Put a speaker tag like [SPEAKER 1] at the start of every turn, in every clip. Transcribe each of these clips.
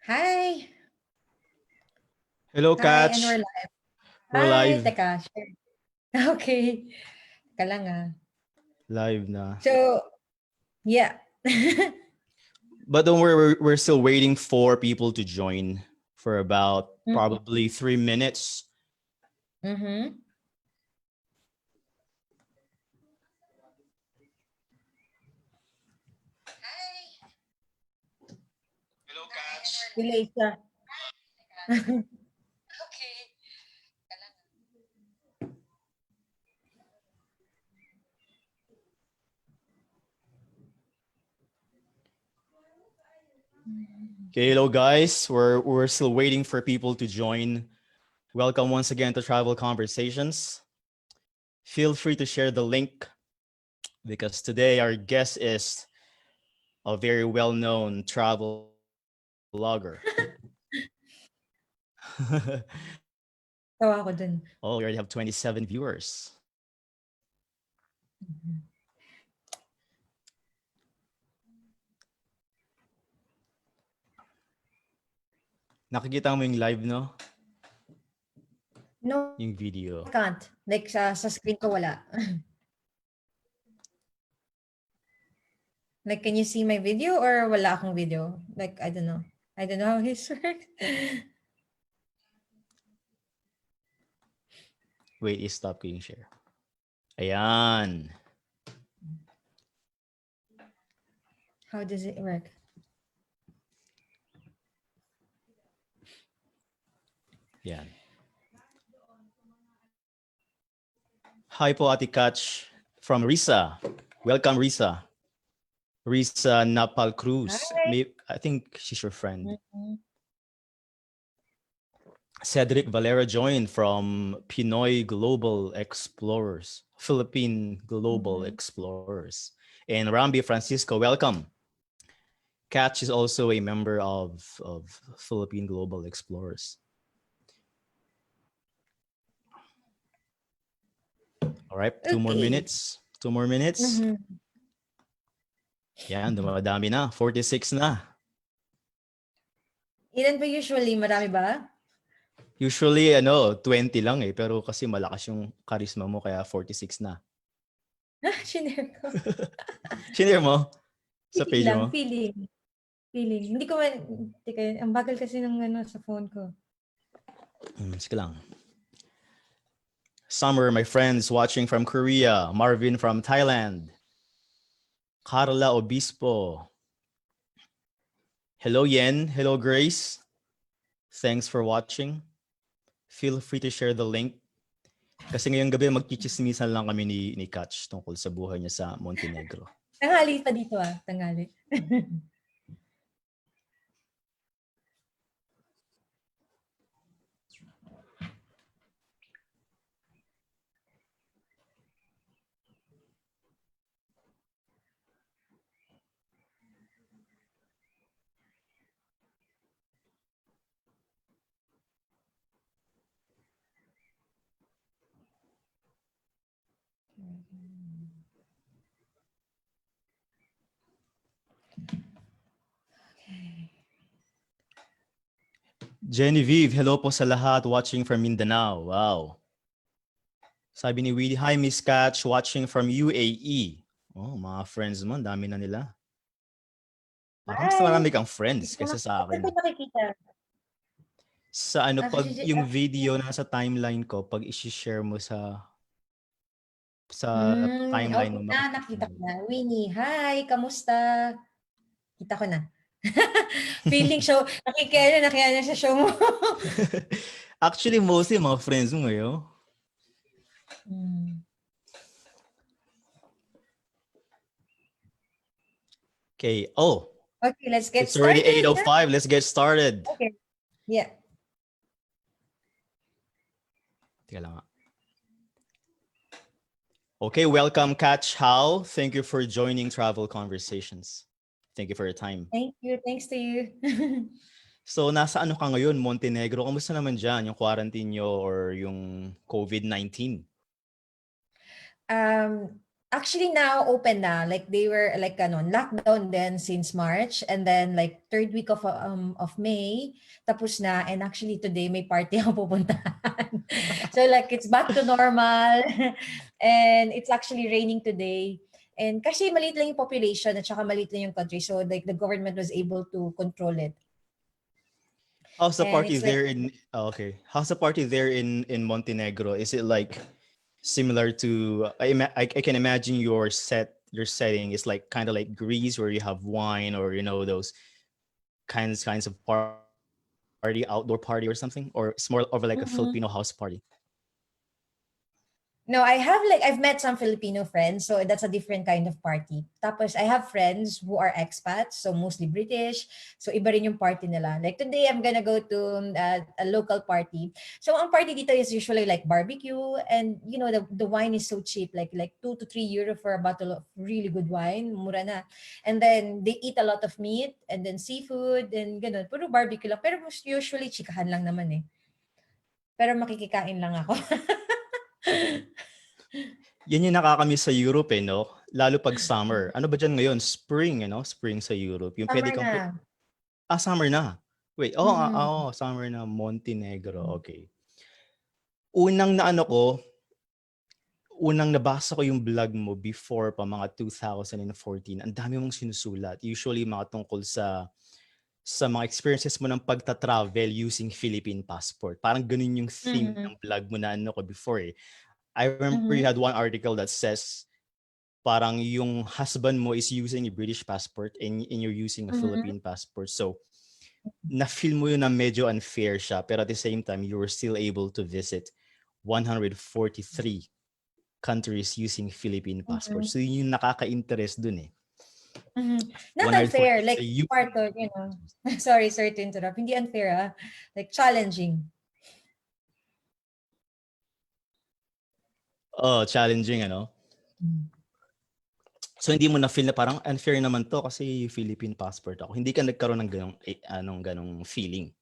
[SPEAKER 1] Hi!
[SPEAKER 2] Hello,
[SPEAKER 1] Hi, and we're
[SPEAKER 2] Kach.
[SPEAKER 1] live.
[SPEAKER 2] We're
[SPEAKER 1] Hi,
[SPEAKER 2] live.
[SPEAKER 1] teka, share. Okay. Teka lang ah.
[SPEAKER 2] Live na.
[SPEAKER 1] So, yeah.
[SPEAKER 2] But don't worry, we're still waiting for people to join for about
[SPEAKER 1] Mm.
[SPEAKER 2] probably 3 minutes.
[SPEAKER 1] Mm-hmm.
[SPEAKER 2] Hello, Kach.
[SPEAKER 1] Delay siya.
[SPEAKER 2] Okay. Okay, hello guys. We're still waiting for people to join. Welcome once again to Travel Conversations. Feel free to share the link because today our guest is a very well-known travel blogger.
[SPEAKER 1] Tawa ako dun.
[SPEAKER 2] Oh, we already have 27 viewers.
[SPEAKER 1] Mhm.
[SPEAKER 2] Nakikita mo yung live, no?
[SPEAKER 1] No,
[SPEAKER 2] Yung video.
[SPEAKER 1] I can't. Like, sa screen ko wala. Like, can you see my video or wala akong video? Like, I don't know. I don't know how this works.
[SPEAKER 2] Wait, i-stop ko yung share. Ayan.
[SPEAKER 1] How does it work?
[SPEAKER 2] Yan. Hi po, Ate Kach from Risa. Welcome, Risa. Risa Napal Cruz.
[SPEAKER 1] Hi.
[SPEAKER 2] I think she's your friend.
[SPEAKER 1] Mhm.
[SPEAKER 2] Cedric Valera joined from Pinoy Global Explorers, Philippine Global
[SPEAKER 1] Mhm.
[SPEAKER 2] Explorers. And Rambi Francisco, welcome. Kach is also a member of Philippine Global Explorers. All right, two more
[SPEAKER 1] Okay.
[SPEAKER 2] minutes. 2 more minutes.
[SPEAKER 1] Mhm.
[SPEAKER 2] Yan, dumadami na. 46 na.
[SPEAKER 1] Ilan ba usually? Marami ba?
[SPEAKER 2] Usually, 20 lang eh. Pero kasi malakas yung charisma mo, kaya 46 na.
[SPEAKER 1] Shinare ko.
[SPEAKER 2] Shinare mo? Sa
[SPEAKER 1] Feeling
[SPEAKER 2] page
[SPEAKER 1] lang,
[SPEAKER 2] mo?
[SPEAKER 1] feeling. Feeling. Hindi ko man, teka, ang bagal kasi ng sa phone ko.
[SPEAKER 2] Sige lang. Summer, my friends watching from Korea. Marvin from Thailand. Carla Obispo. Hello, Yen. Hello, Grace. Thanks for watching. Feel free to share the link. Kasi ngayong gabi magchichismisan lang kami ni Kach tungkol sa buhay niya sa Montenegro.
[SPEAKER 1] Tanghali pa dito tanghali.
[SPEAKER 2] Genevieve, hello po sa lahat watching from Mindanao. Wow. Sabi ni Willie, hi Miss Catch, watching from UAE. Oh, mga friends mo, dami na nila. Baka mas marami kang friends kaysa sa akin.
[SPEAKER 1] Nakikita.
[SPEAKER 2] Sa yung video na sa timeline ko, pag i-share mo sa timeline
[SPEAKER 1] Okay
[SPEAKER 2] mo.
[SPEAKER 1] na, nakita ko na. Winnie, hi, kamusta? Kita ko na. Feeling show, nakikiano na sa show mo.
[SPEAKER 2] Actually, mostly mga friends mo ngayon. Okay. Oh.
[SPEAKER 1] Okay, let's get
[SPEAKER 2] it's started. It's already 8:05.
[SPEAKER 1] Huh?
[SPEAKER 2] Let's get started.
[SPEAKER 1] Okay. Yeah.
[SPEAKER 2] Teka lang. Okay, welcome Kach Howe. Thank you for joining Travel Conversations. Thank you for your time.
[SPEAKER 1] Thank you. Thanks to you.
[SPEAKER 2] So, nasa ano ka ngayon, Montenegro? Kamusta naman dyan, yung quarantine nyo or yung COVID-19?
[SPEAKER 1] Actually now open na, like they were like lockdown then since March, and then like third week of May tapos na, and actually today may party ako pupuntahan. So like it's back to normal and it's actually raining today. And kasi maliit lang yung population at saka maliit lang yung country, so like the government was able to control it.
[SPEAKER 2] How's the
[SPEAKER 1] And
[SPEAKER 2] party
[SPEAKER 1] it's like
[SPEAKER 2] there in okay? How's the party there in Montenegro? Is it like similar to I can imagine your setting is like kind of like Greece where you have wine or those kinds of party, outdoor party or something, or it's more of like a
[SPEAKER 1] mhm.
[SPEAKER 2] Filipino house party.
[SPEAKER 1] No, I've met some Filipino friends, so that's a different kind of party. Tapos I have friends who are expats, so mostly British. So iba rin yung party nila. Like today I'm gonna go to a local party. So ang party dito is usually like barbecue, and the wine is so cheap, like 2 to 3 euro for a bottle of really good wine, mura na. And then they eat a lot of meat and then seafood and ganun. Puro barbecue lang, pero most usually chikahan lang naman eh. Pero makikikain lang ako.
[SPEAKER 2] Yan yung nakakamiss sa Europe no? Lalo pag summer. Ano ba dyan ngayon? Spring, Spring sa Europe. Yung pwede
[SPEAKER 1] Summer
[SPEAKER 2] kang...
[SPEAKER 1] na.
[SPEAKER 2] summer na. Wait,
[SPEAKER 1] Mm-mm.
[SPEAKER 2] summer na. Montenegro, okay. Unang nabasa ko yung blog mo before pa mga 2014. Ang dami mong sinusulat. Usually mga tungkol sa mga experiences mo ng pagta-travel using Philippine passport. Parang ganun yung theme
[SPEAKER 1] Mhm.
[SPEAKER 2] ng blog mo na ko before eh. I remember you
[SPEAKER 1] Mhm.
[SPEAKER 2] had one article that says parang yung husband mo is using a British passport and you're using a
[SPEAKER 1] Mhm.
[SPEAKER 2] Philippine passport. So, na-feel mo yun na medyo unfair siya, pero at the same time, you were still able to visit 143 countries using Philippine passport.
[SPEAKER 1] Mhm.
[SPEAKER 2] So, yun yung nakaka-interest dun eh.
[SPEAKER 1] Mhm. Not unfair, like
[SPEAKER 2] 143
[SPEAKER 1] part of, sorry to interrupt. Hindi unfair, like challenging.
[SPEAKER 2] challenging,
[SPEAKER 1] Mm.
[SPEAKER 2] So, hindi mo na-feel na parang unfair naman to kasi Philippine passport ako. Hindi ka nagkaroon ng ganong feeling.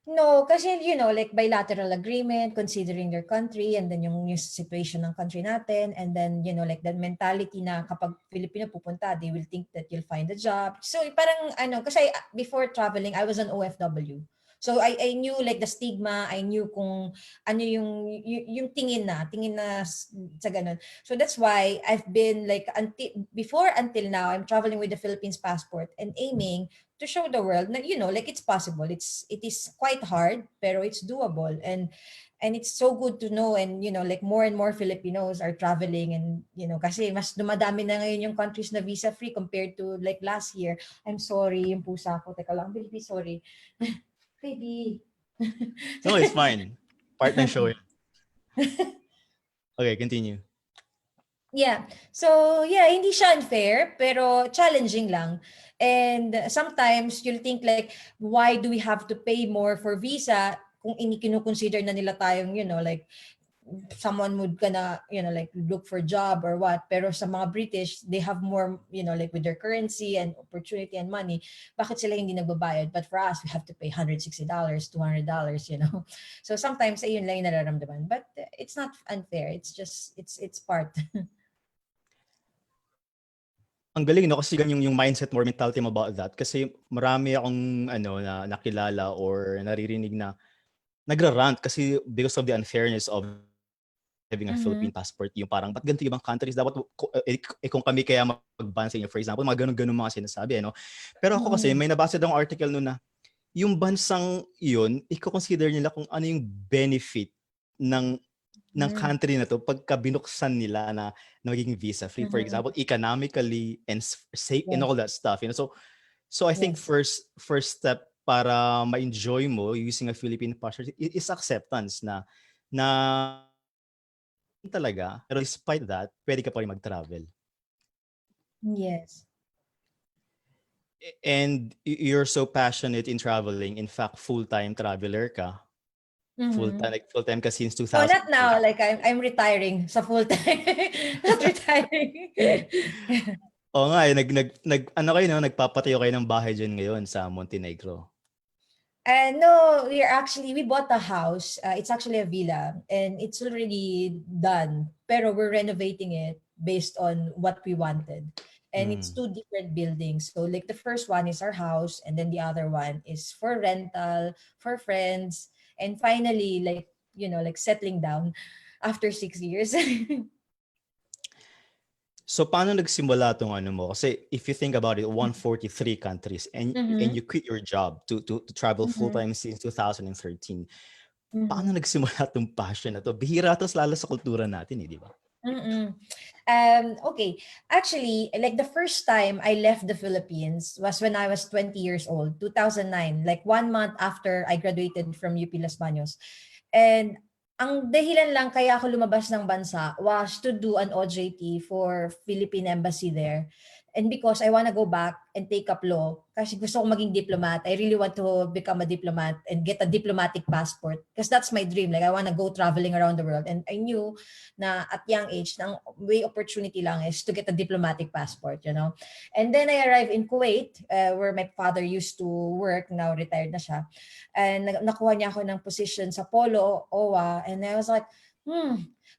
[SPEAKER 1] No, kasi like bilateral agreement, considering their country, and then yung situation ng country natin, and then like the mentality na kapag Filipino pupunta, they will think that you'll find a job. So parang kasi before traveling, I was an OFW. So I knew like the stigma, I knew kung ano yung tingin na sa ganun. So that's why I've been like until now, I'm traveling with the Philippines passport and aiming to show the world that like it's possible. It is quite hard, pero it's doable, and it's so good to know, and like more and more Filipinos are traveling, and kasi mas dumadami na ngayon yung countries na visa free compared to like last year. I'm sorry, yung pusa ko. Teka lang, baby, sorry. Baby.
[SPEAKER 2] No, it's fine. Part ng show yan. Okay, continue.
[SPEAKER 1] Yeah. So, yeah, hindi siya unfair, pero challenging lang. And sometimes you'll think like, why do we have to pay more for visa kung kinukonsider na nila tayong, like someone would gonna, like look for job or what. Pero sa mga British, they have more, like with their currency and opportunity and money, bakit sila hindi nagbabayad? But for us, we have to pay $160, $200. So sometimes, ayun lang yung nararamdaman. But it's not unfair. It's just, it's part.
[SPEAKER 2] Ang galing kasi ganyan yung mindset mo or mentality mo about that kasi marami akong na nakilala or naririnig na nagra-rant kasi because of the unfairness of having a
[SPEAKER 1] Mhm.
[SPEAKER 2] Philippine passport, yung parang ba't ganito ibang countries dapat kung kami kaya mag-ban sa inyo, for example, mga ganun mga sinasabi pero ako kasi
[SPEAKER 1] Mhm.
[SPEAKER 2] may nabasa daw article no na yung bansang iyon i-consider nila kung ano yung benefit ng
[SPEAKER 1] Mhm.
[SPEAKER 2] country na to pagka binuksan nila na magiging visa free, for
[SPEAKER 1] Mhm.
[SPEAKER 2] example, economically and safe and
[SPEAKER 1] Yes.
[SPEAKER 2] all that stuff, so I think
[SPEAKER 1] Yes.
[SPEAKER 2] first step para ma-enjoy mo using a Philippine passport is acceptance na talaga, pero despite that pwede ka pa rin mag-travel.
[SPEAKER 1] Yes.
[SPEAKER 2] And you're so passionate in traveling, in fact full-time traveler ka,
[SPEAKER 1] Mhm.
[SPEAKER 2] full-time ka since
[SPEAKER 1] No, not
[SPEAKER 2] 2014.
[SPEAKER 1] now. Like I'm retiring sa full time. Not retiring.
[SPEAKER 2] Oo nga, ano kayo, no? Nagpapatayo kayo ng bahay dyan ngayon sa Montenegro.
[SPEAKER 1] And no, we bought a house. It's actually a villa, and it's already done. Pero we're renovating it. based on what we wanted. And it's two different buildings. So like the first one is our house, and then the other one is for rental, for friends, and finally like, like settling down after 6 years.
[SPEAKER 2] So paano nagsimula tong ano mo? Kasi if you think about it, 143 countries and
[SPEAKER 1] Mm-hmm.
[SPEAKER 2] you quit your job to travel full
[SPEAKER 1] Mm-hmm.
[SPEAKER 2] time since 2013. Paano
[SPEAKER 1] Mm-hmm.
[SPEAKER 2] nagsimula tong passion na to? Bihira to lalo sa kultura natin eh, di ba?
[SPEAKER 1] Mm-mm. Okay. Actually, like the first time I left the Philippines was when I was 20 years old, 2009, like 1 month after I graduated from UP Las Baños. And ang dahilan lang kaya ako lumabas ng bansa was to do an OJT for Philippine Embassy there. And because I want to go back and take up law, kasi gusto ko maging diplomat. I really want to become a diplomat and get a diplomatic passport. Because that's my dream. Like, I want to go traveling around the world. And I knew na at young age, na ang way opportunity lang is to get a diplomatic passport. And then I arrived in Kuwait, where my father used to work, now retired na siya. And nakuha niya ako ng position sa Polo, OWA, and I was like,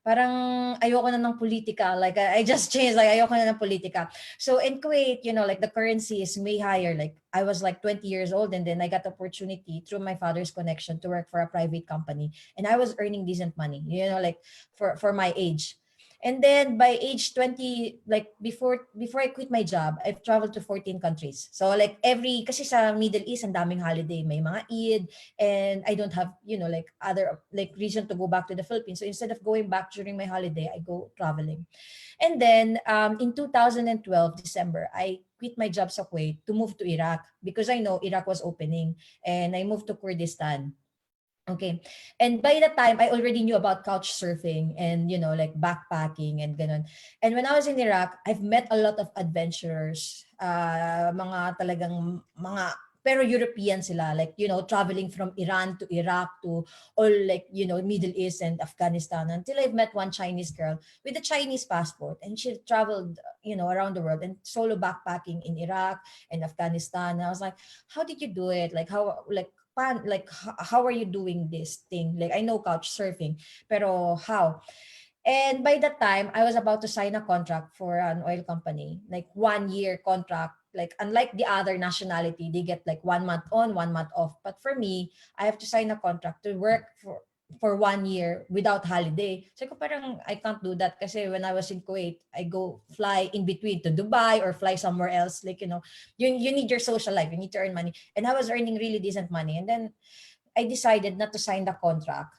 [SPEAKER 1] parang ayoko na ng politika. Like, I just changed, like, ayoko na ng politika. So in Kuwait, like the currency is way higher. Like, I was like 20 years old, and then I got the opportunity through my father's connection to work for a private company. And I was earning decent money, like for my age. And then by age 20, like before I quit my job, I've traveled to 14 countries. So like kasi sa Middle East, ang daming holiday, may mga Eid, and I don't have, like other like reason to go back to the Philippines. So instead of going back during my holiday, I go traveling. And then in 2012, December, I quit my job sa Kuwait to move to Iraq because I know Iraq was opening, and I moved to Kurdistan. Okay. And by the time, I already knew about couch surfing and, like backpacking and ganun. And when I was in Iraq, I've met a lot of adventurers, mga talagang mga, pero European sila, like, traveling from Iran to Iraq to all like, Middle East and Afghanistan, until I've met one Chinese girl with a Chinese passport, and she traveled, around the world and solo backpacking in Iraq and Afghanistan. And I was like, how did you do it? Like, how are you doing this thing? Like, I know couch surfing, pero how? And by that time, I was about to sign a contract for an oil company, like 1 year contract. Like, unlike the other nationality, they get like 1 month on, 1 month off. But for me, I have to sign a contract to work for 1 year without holiday. So ko parang I can't do that kasi when I was in Kuwait, I go fly in between to Dubai or fly somewhere else. Like, you need your social life, you need to earn money. And I was earning really decent money. And then I decided not to sign the contract.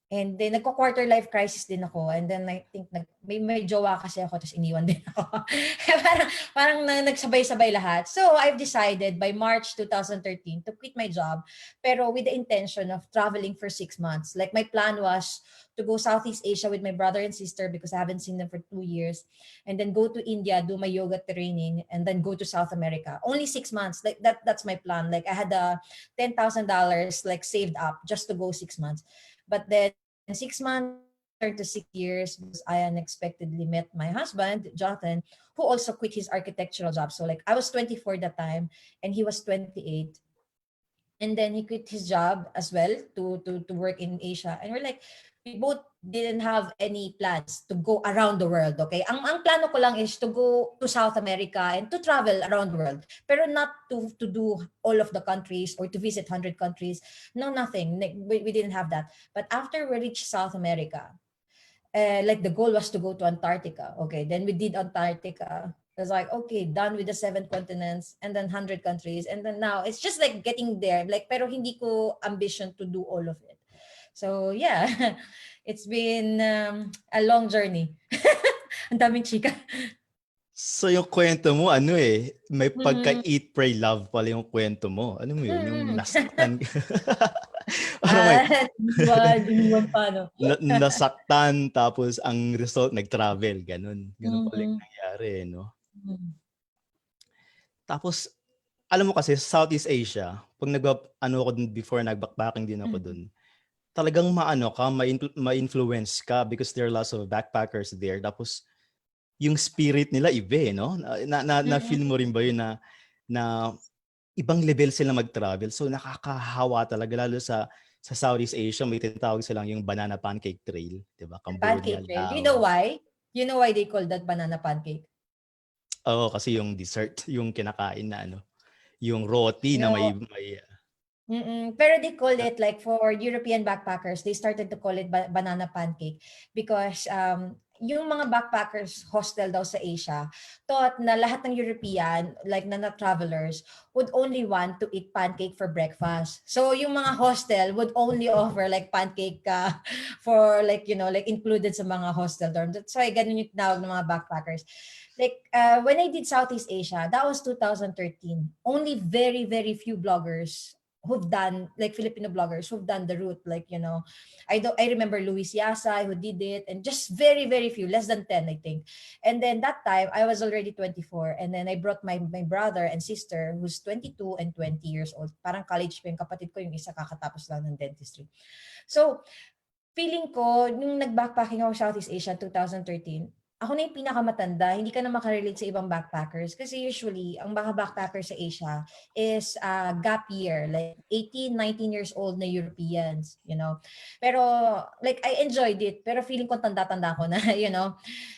[SPEAKER 1] And then nagko-quarter life crisis din ako, and then I think may jowa kasi ako, tapos iniwan din ako. parang nagsabay-sabay lahat. So I've decided by March 2013 to quit my job, pero with the intention of traveling for 6 months. Like, my plan was to go Southeast Asia with my brother and sister because I haven't seen them for 2 years, and then go to India, do my yoga training, and then go to South America. Only 6 months. Like, that's my plan. Like, I had $10,000 like saved up just to go 6 months. But then 6 months turned to 6 years because I unexpectedly met my husband, Jonathan, who also quit his architectural job. So like, I was 24 that time and he was 28. And then he quit his job as well to work in Asia. And we're like, we both didn't have any plans to go around the world, okay? Ang plano ko lang is to go to South America and to travel around the world. Pero not to do all of the countries or to visit 100 countries. No, nothing. We didn't have that. But after we reached South America, like the goal was to go to Antarctica. Okay, then we did Antarctica. It was like, okay, done with the 7 continents and then 100 countries. And then now it's just like getting there. Like, pero hindi ko ambition to do all of it. So yeah, it's been a long journey. Ang daming chika.
[SPEAKER 2] So yung kwento mo, may
[SPEAKER 1] Mm.
[SPEAKER 2] pagka-eat, pray, love pala yung kwento mo. Ano mo yun? Yung
[SPEAKER 1] Mm.
[SPEAKER 2] nasaktan ka. Parang may
[SPEAKER 1] Iniwan pa, no?
[SPEAKER 2] nasaktan, tapos ang result, nag-travel. Ganun. Ganun pala yung
[SPEAKER 1] Mhm.
[SPEAKER 2] nangyari, no?
[SPEAKER 1] Mhm.
[SPEAKER 2] Tapos, alam mo kasi, Southeast Asia, pag ako dun before, nag-backpacking din ako
[SPEAKER 1] Mhm.
[SPEAKER 2] dun, talagang ma-influence ka because there are lots of backpackers there. Tapos, yung spirit nila iba, no? Na-feel mo rin ba yun na ibang level sila mag-travel? So nakakahawa talaga, lalo sa Southeast Asia, may tinatawag silang yung banana pancake trail, 'di ba? Cambodia,
[SPEAKER 1] Pancake trail. Do you know
[SPEAKER 2] Laos.
[SPEAKER 1] why? You know why they call that banana pancake?
[SPEAKER 2] Oo, kasi yung dessert, yung kinakain na ano, yung roti na
[SPEAKER 1] No.
[SPEAKER 2] may
[SPEAKER 1] Pero they call it like for European backpackers, they started to call it banana pancake because yung mga backpackers hostel daw sa Asia thought na lahat ng European, like na travelers, would only want to eat pancake for breakfast. So yung mga hostel would only offer like pancake for like, like included sa mga hostel dorm. That's why ganun yung tinawag ng mga backpackers. Like when I did Southeast Asia, that was 2013. Only very, very few bloggers who've done, like Filipino bloggers who've done the route, like I remember Luis Yasay who did it, and just very, very few, less than 10 I think. And then that time I was already 24, and then I brought my brother and sister who's 22 and 20 years old. Parang college pa yung kapatid ko, yung isa kakatapos lang ng dentistry. So feeling ko, nung nag-backpacking ako Southeast Asia 2013, ako na yung pinakamatanda. Hindi ka na makarelate sa ibang backpackers. Kasi usually, ang mga backpacker sa Asia is gap year. Like 18, 19 years old na Europeans. Pero like I enjoyed it. Pero feeling ko tanda-tanda ko na.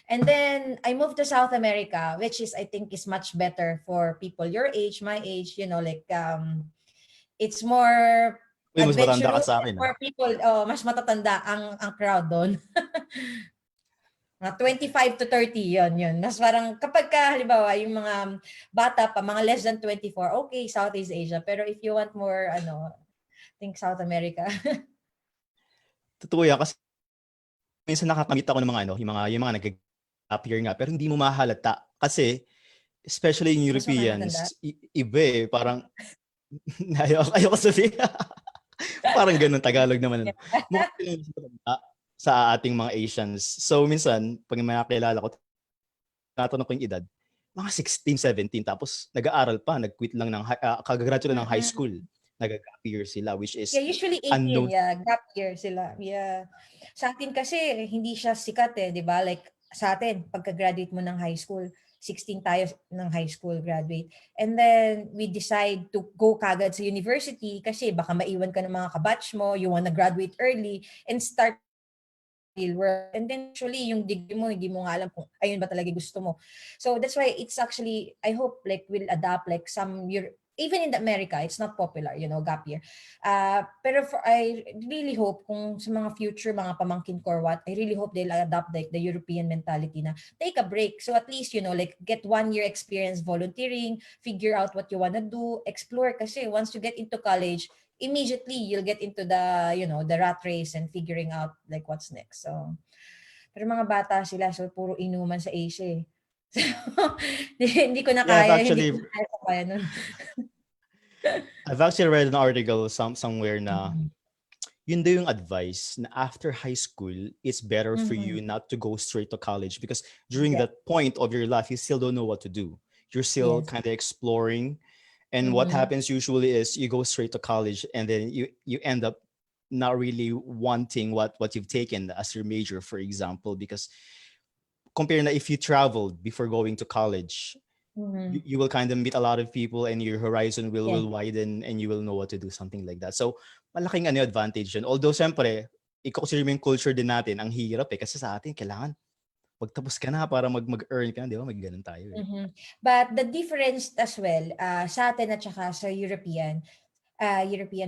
[SPEAKER 1] And then I moved to South America, which is I think is much better for people your age, my age. Like it's more
[SPEAKER 2] Uy, mas matanda ka
[SPEAKER 1] adventurous
[SPEAKER 2] sa
[SPEAKER 1] and
[SPEAKER 2] akin,
[SPEAKER 1] more people, mas matatanda ang crowd doon. Mga 25 to 30, yun. Mas parang kapag ka, halimbawa, yung mga bata pa, mga less than 24, okay, Southeast Asia. Pero if you want more, think South America.
[SPEAKER 2] Totoo yan kasi minsan nakakamit ako ng mga yung mga nag-gap year nga pero hindi mo mahalata kasi especially yung
[SPEAKER 1] Mas makakatanda.
[SPEAKER 2] Europeans, iba eh, parang ayoko sabihin. Parang ganun Tagalog naman ano. Mukha silang mas matanda sa ating mga Asians. So minsan, pag may nakilala ko, tinatanong ko yung edad, mga 16, 17, tapos nag-aaral pa, nag-quit lang kagagraduate lang ng high
[SPEAKER 1] Mm-mm.
[SPEAKER 2] school. Nag-gap year sila, which
[SPEAKER 1] Yeah,
[SPEAKER 2] is
[SPEAKER 1] usually 18,
[SPEAKER 2] unknown.
[SPEAKER 1] yeah, gap year sila. Yeah. Sa atin kasi hindi siya sikat 'di ba? Like sa atin pagka-graduate mo ng high school, 16 tayo ng high school graduate. And then we decide to go kagad sa university kasi baka maiwan ka ng mga kabatch mo, you wanna graduate early and start real world. And then usually yung degree mo, hindi mo nga alam kung ayun ba talaga gusto mo. So that's why it's actually, I hope like we'll adapt like even in America, it's not popular, gap year. Pero I really hope kung sa mga future, mga pamangkin ko or what, I really hope they'll adopt like the European mentality na take a break. So at least, like get 1 year experience volunteering, figure out what you wanna do, explore. Kasi once you get into college, immediately you'll get into the rat race and figuring out like what's next. So, pero mga bata sila, so puro inuman sa Asia eh. So, hindi ko na
[SPEAKER 2] Yeah,
[SPEAKER 1] kaya, hindi ko na kaya nun.
[SPEAKER 2] I've actually read an article somewhere na
[SPEAKER 1] Mhm.
[SPEAKER 2] yun daw yung advice na after high school, it's better for you
[SPEAKER 1] Mhm.
[SPEAKER 2] not to go straight to college because during
[SPEAKER 1] Yeah.
[SPEAKER 2] that point of your life, you still don't know what to do. You're still
[SPEAKER 1] Yes.
[SPEAKER 2] kind of exploring. And what
[SPEAKER 1] Mhm.
[SPEAKER 2] happens usually is you go straight to college and then you end up not really wanting what you've taken as your major, for example, because compare na if you traveled before going to college,
[SPEAKER 1] Mhm.
[SPEAKER 2] you will kind of meet a lot of people and your horizon
[SPEAKER 1] Yes.
[SPEAKER 2] will widen and you will know what to do, something like that. So malaking advantage yun. Although siyempre, i-consider mo yung culture din natin, ang hirap eh. Kasi sa atin, kailangan magtapos ka na para mag-earn ka na, di ba? Mag ganun tayo eh.
[SPEAKER 1] Mhm. But the difference as well, sa atin at saka sa European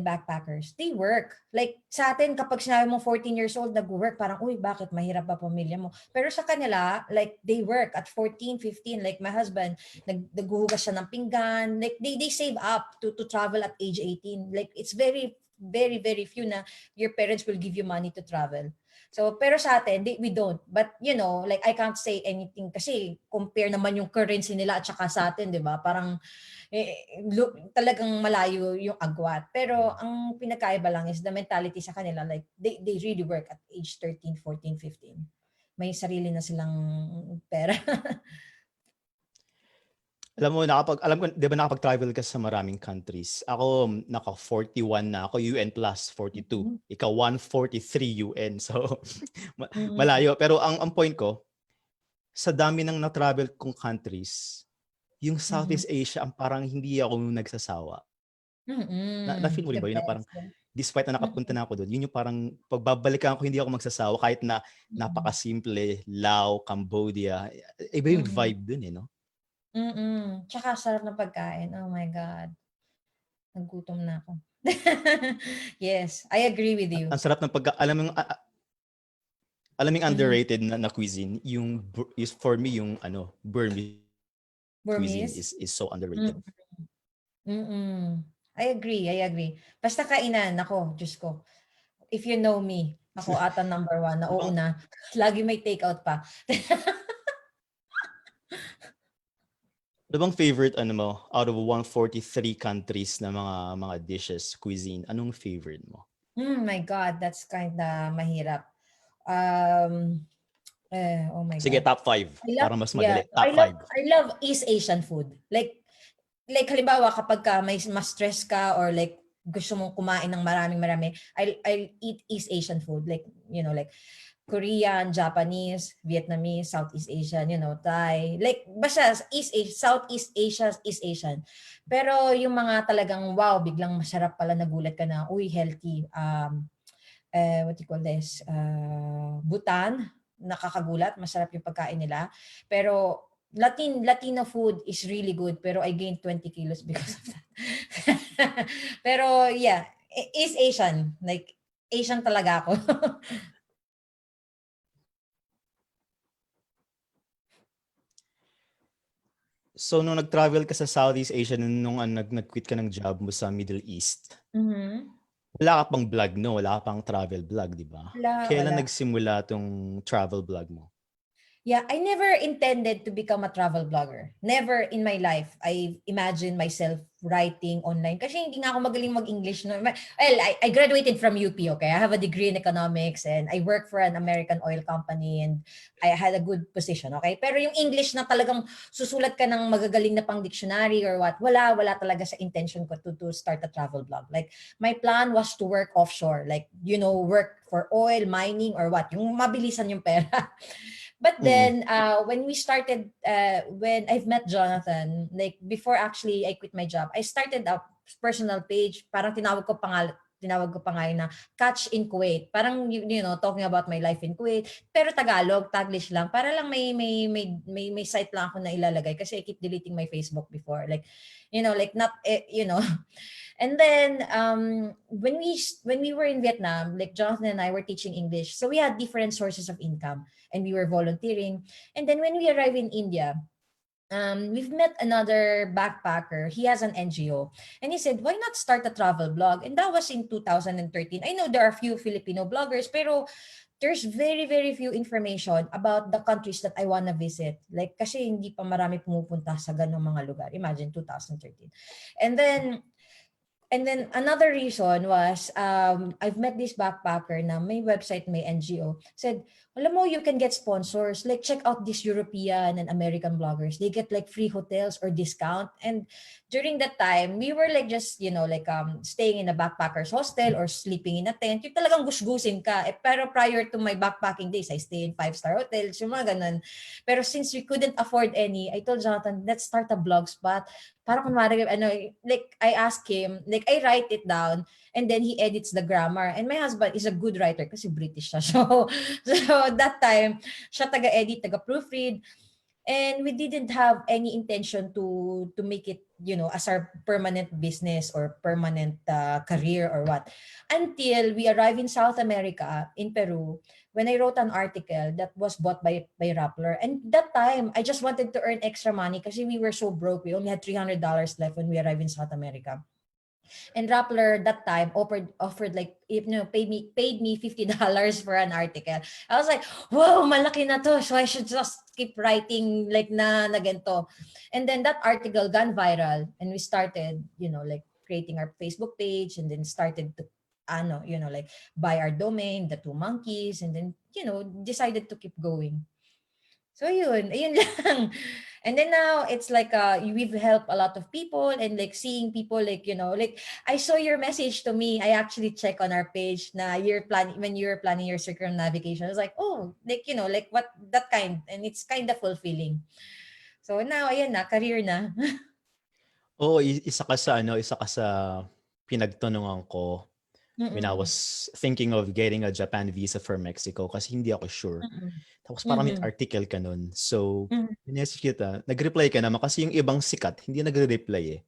[SPEAKER 1] backpackers, they work. Like sa atin, kapag sinabi mo 14 years old, nag-work, parang, uy, bakit mahirap ba pamilya mo? Pero sa kanila, like they work at 14, 15. Like my husband, naghuhugas siya ng pinggan. Like they save up to travel at age 18. Like it's very, very, very few na your parents will give you money to travel. So, pero sa atin, we don't. But, like, I can't say anything kasi compare naman yung currency nila at saka sa atin, di ba? Parang, talagang malayo yung agwat. Pero ang pinagkaiba lang is the mentality sa kanila, like they really work at age 13, 14, 15. May sarili na silang pera.
[SPEAKER 2] Alam ko, di ba nakapag-travel ka sa maraming countries? Ako, naka 41 na ako, UN plus 42.
[SPEAKER 1] Mhm.
[SPEAKER 2] Ikaw 143 UN. So,
[SPEAKER 1] Mhm.
[SPEAKER 2] malayo. Pero ang point ko, sa dami ng na-travel kong countries, yung
[SPEAKER 1] Mhm.
[SPEAKER 2] Southeast Asia, ang parang hindi ako nagsasawa. Na
[SPEAKER 1] Mm.
[SPEAKER 2] feel mo rin
[SPEAKER 1] The
[SPEAKER 2] ba yun na parang
[SPEAKER 1] best. Yeah.
[SPEAKER 2] despite na nakapunta na ako doon, yun yung parang pagbabalikan ko, hindi ako magsasawa kahit na napakasimple, Laos, Cambodia. Iba yung vibe dun no?
[SPEAKER 1] Tsaka sarap ng pagkain. Oh my God. Nagutom na ako. Yes, I agree with you.
[SPEAKER 2] Ang sarap ng alam yung underrated na cuisine, is for me yung Burmese cuisine
[SPEAKER 1] Burmese?
[SPEAKER 2] is so underrated.
[SPEAKER 1] I agree. Basta kainan, ako, Diyos ko. If you know me, ako ata number 1, nauuna. Lagi may takeout pa.
[SPEAKER 2] Ano bang favorite mo out of 143 countries na mga dishes, cuisine? Anong favorite mo?
[SPEAKER 1] My God, that's kinda mahirap. Oh my
[SPEAKER 2] Sige,
[SPEAKER 1] God.
[SPEAKER 2] top 5 para mas madali. Top 5.
[SPEAKER 1] I love East Asian food. Like halimbawa kapag mas stress ka or like gusto mong kumain ng marami, I'll eat East Asian food. Like, like Korean, Japanese, Vietnamese, Southeast Asian, Thai. Like, basta Southeast Asia, East Asian. Pero yung mga talagang, wow, biglang masarap pala, nagulat ka na, uy, healthy. What do you call this? Bhutan, nakakagulat, masarap yung pagkain nila. Pero Latino food is really good, pero I gained 20 kilos because of that. Pero yeah, East Asian. Like, Asian talaga ako.
[SPEAKER 2] So, nung nag-travel ka sa Southeast Asia, nung nag-quit ka ng job mo sa Middle East, wala ka pang vlog, no? Wala ka pang travel vlog, di ba? Kailan
[SPEAKER 1] Wala.
[SPEAKER 2] nagsimula tong travel vlog mo?
[SPEAKER 1] Yeah, I never intended to become a travel blogger. Never in my life I imagined myself writing online kasi hindi nga ako magaling mag-English. No? Well, I graduated from UP, okay? I have a degree in economics and I work for an American oil company and I had a good position, okay? Pero yung English na talagang susulat ka ng magagaling na pang dictionary or what, wala talaga sa intention ko to start a travel blog. Like, my plan was to work offshore, like, work for oil, mining or what, yung mabilisan yung pera. But then, when we started, when I've met Jonathan, like before actually I quit my job, I started a personal page. Parang tinawag ko pa nga yun na Catch in Kuwait. Parang, talking about my life in Kuwait. Pero Tagalog, Taglish lang. Para lang may site lang ako na ilalagay kasi I keep deleting my Facebook before. Like, like not, And then when we were in Vietnam, like Jonathan and I were teaching English. So we had different sources of income and we were volunteering. And then when we arrived in India, we've met another backpacker. He has an NGO. And he said, why not start a travel blog? And that was in 2013. I know there are a few Filipino bloggers, pero there's very, very few information about the countries that I want to visit. Like, kasi hindi pa marami pumupunta sa ganong mga lugar. Imagine, 2013. And then another reason was I've met this backpacker na may website, may NGO. Said, alam mo, you can get sponsors. Like, check out these European and American bloggers. They get like free hotels or discount. And during that time, we were like just, like staying in a backpacker's hostel or sleeping in a tent. Yung talagang gusgusin ka. Pero prior to my backpacking days, I stay in 5-star hotels, yung mga ganun. Pero since we couldn't afford any, I told Jonathan, let's start a blog spot. Para kunwari, like I ask him, like I write it down and then he edits the grammar. And my husband is a good writer kasi British siya. So that time, siya taga-edit, taga-proofread. And we didn't have any intention to make it, as our permanent business or permanent career or what. Until we arrived in South America, in Peru, when I wrote an article that was bought by Rappler. And that time, I just wanted to earn extra money kasi we were so broke. We only had $300 left when we arrived in South America. And Rappler that time offered like, paid me $50 for an article. I was like, wow, malaki na to. So I should just keep writing like na ganito. And then that article gone viral and we started, like creating our Facebook page and then started to like buy our domain, the Two Monkeys, and then, decided to keep going. So ayun lang. And then now it's like we've helped a lot of people and like seeing people like, like I saw your message to me. I actually check on our page na when you're planning your circumnavigation. I was like, oh, like, like what that kind, and it's kind of fulfilling. So now ayan na, career na.
[SPEAKER 2] Oo, isa ka sa pinagtanungan ko when I
[SPEAKER 1] Mm-mm.
[SPEAKER 2] was thinking of getting a Japan visa for Mexico kasi hindi ako sure.
[SPEAKER 1] Mm-mm.
[SPEAKER 2] Tapos parang may
[SPEAKER 1] Mhm.
[SPEAKER 2] article ka nun. So,
[SPEAKER 1] Mhm.
[SPEAKER 2] message kita, nag-reply ka naman kasi yung ibang sikat, hindi nagre-reply eh.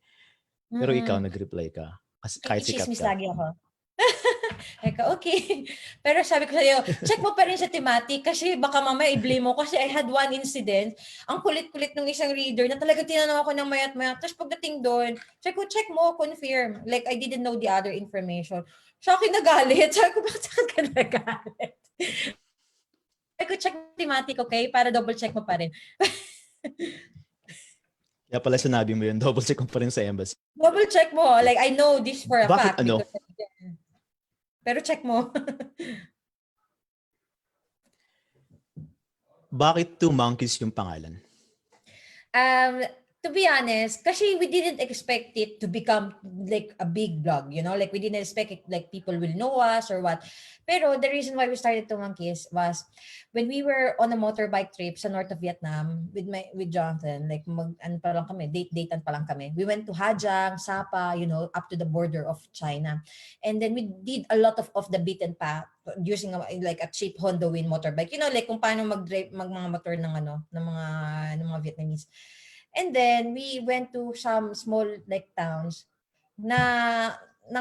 [SPEAKER 2] Pero ikaw,
[SPEAKER 1] Mm.
[SPEAKER 2] nag-reply ka. Kasi kahit sikat
[SPEAKER 1] Nakikichismis
[SPEAKER 2] ka.
[SPEAKER 1] lagi ako. Eka, okay. Pero sabi ko sa'yo, check mo pa rin sa thematic kasi baka mamaya i-blame mo kasi I had one incident. Ang kulit-kulit ng isang reader na talaga tinanong ako ng mayat-mayat. Tapos pagdating doon, sabi ko, check mo, confirm. Like, I didn't know the other information. Siya akin nagalit. Sabi ko, bakit ka nagalit? Sabi ko, check mo thematic, okay? Para double check mo pa rin.
[SPEAKER 2] Kaya pala sinabi mo yun, double check mo pa rin sa embassy.
[SPEAKER 1] Double check mo. Like, I know this for a
[SPEAKER 2] Bakit
[SPEAKER 1] fact
[SPEAKER 2] ano?
[SPEAKER 1] because pero check mo.
[SPEAKER 2] Bakit Two Monkeys yung pangalan?
[SPEAKER 1] Um, to be honest, kasi we didn't expect it to become like a big blog, you know, like we didn't expect it, like people will know us or what. Pero the reason why we started to Monkeys was when we were on a motorbike trip sa north of Vietnam with Jonathan, like ano pa lang kami, datean pa lang kami. We went to Hajang, Sapa, you know, up to the border of China. And then we did a lot of off the beaten path using like a cheap Honda Win motorbike. You know, like kung paano mag-drive mga motor ng ng mga Vietnamese. And then we went to some small like towns na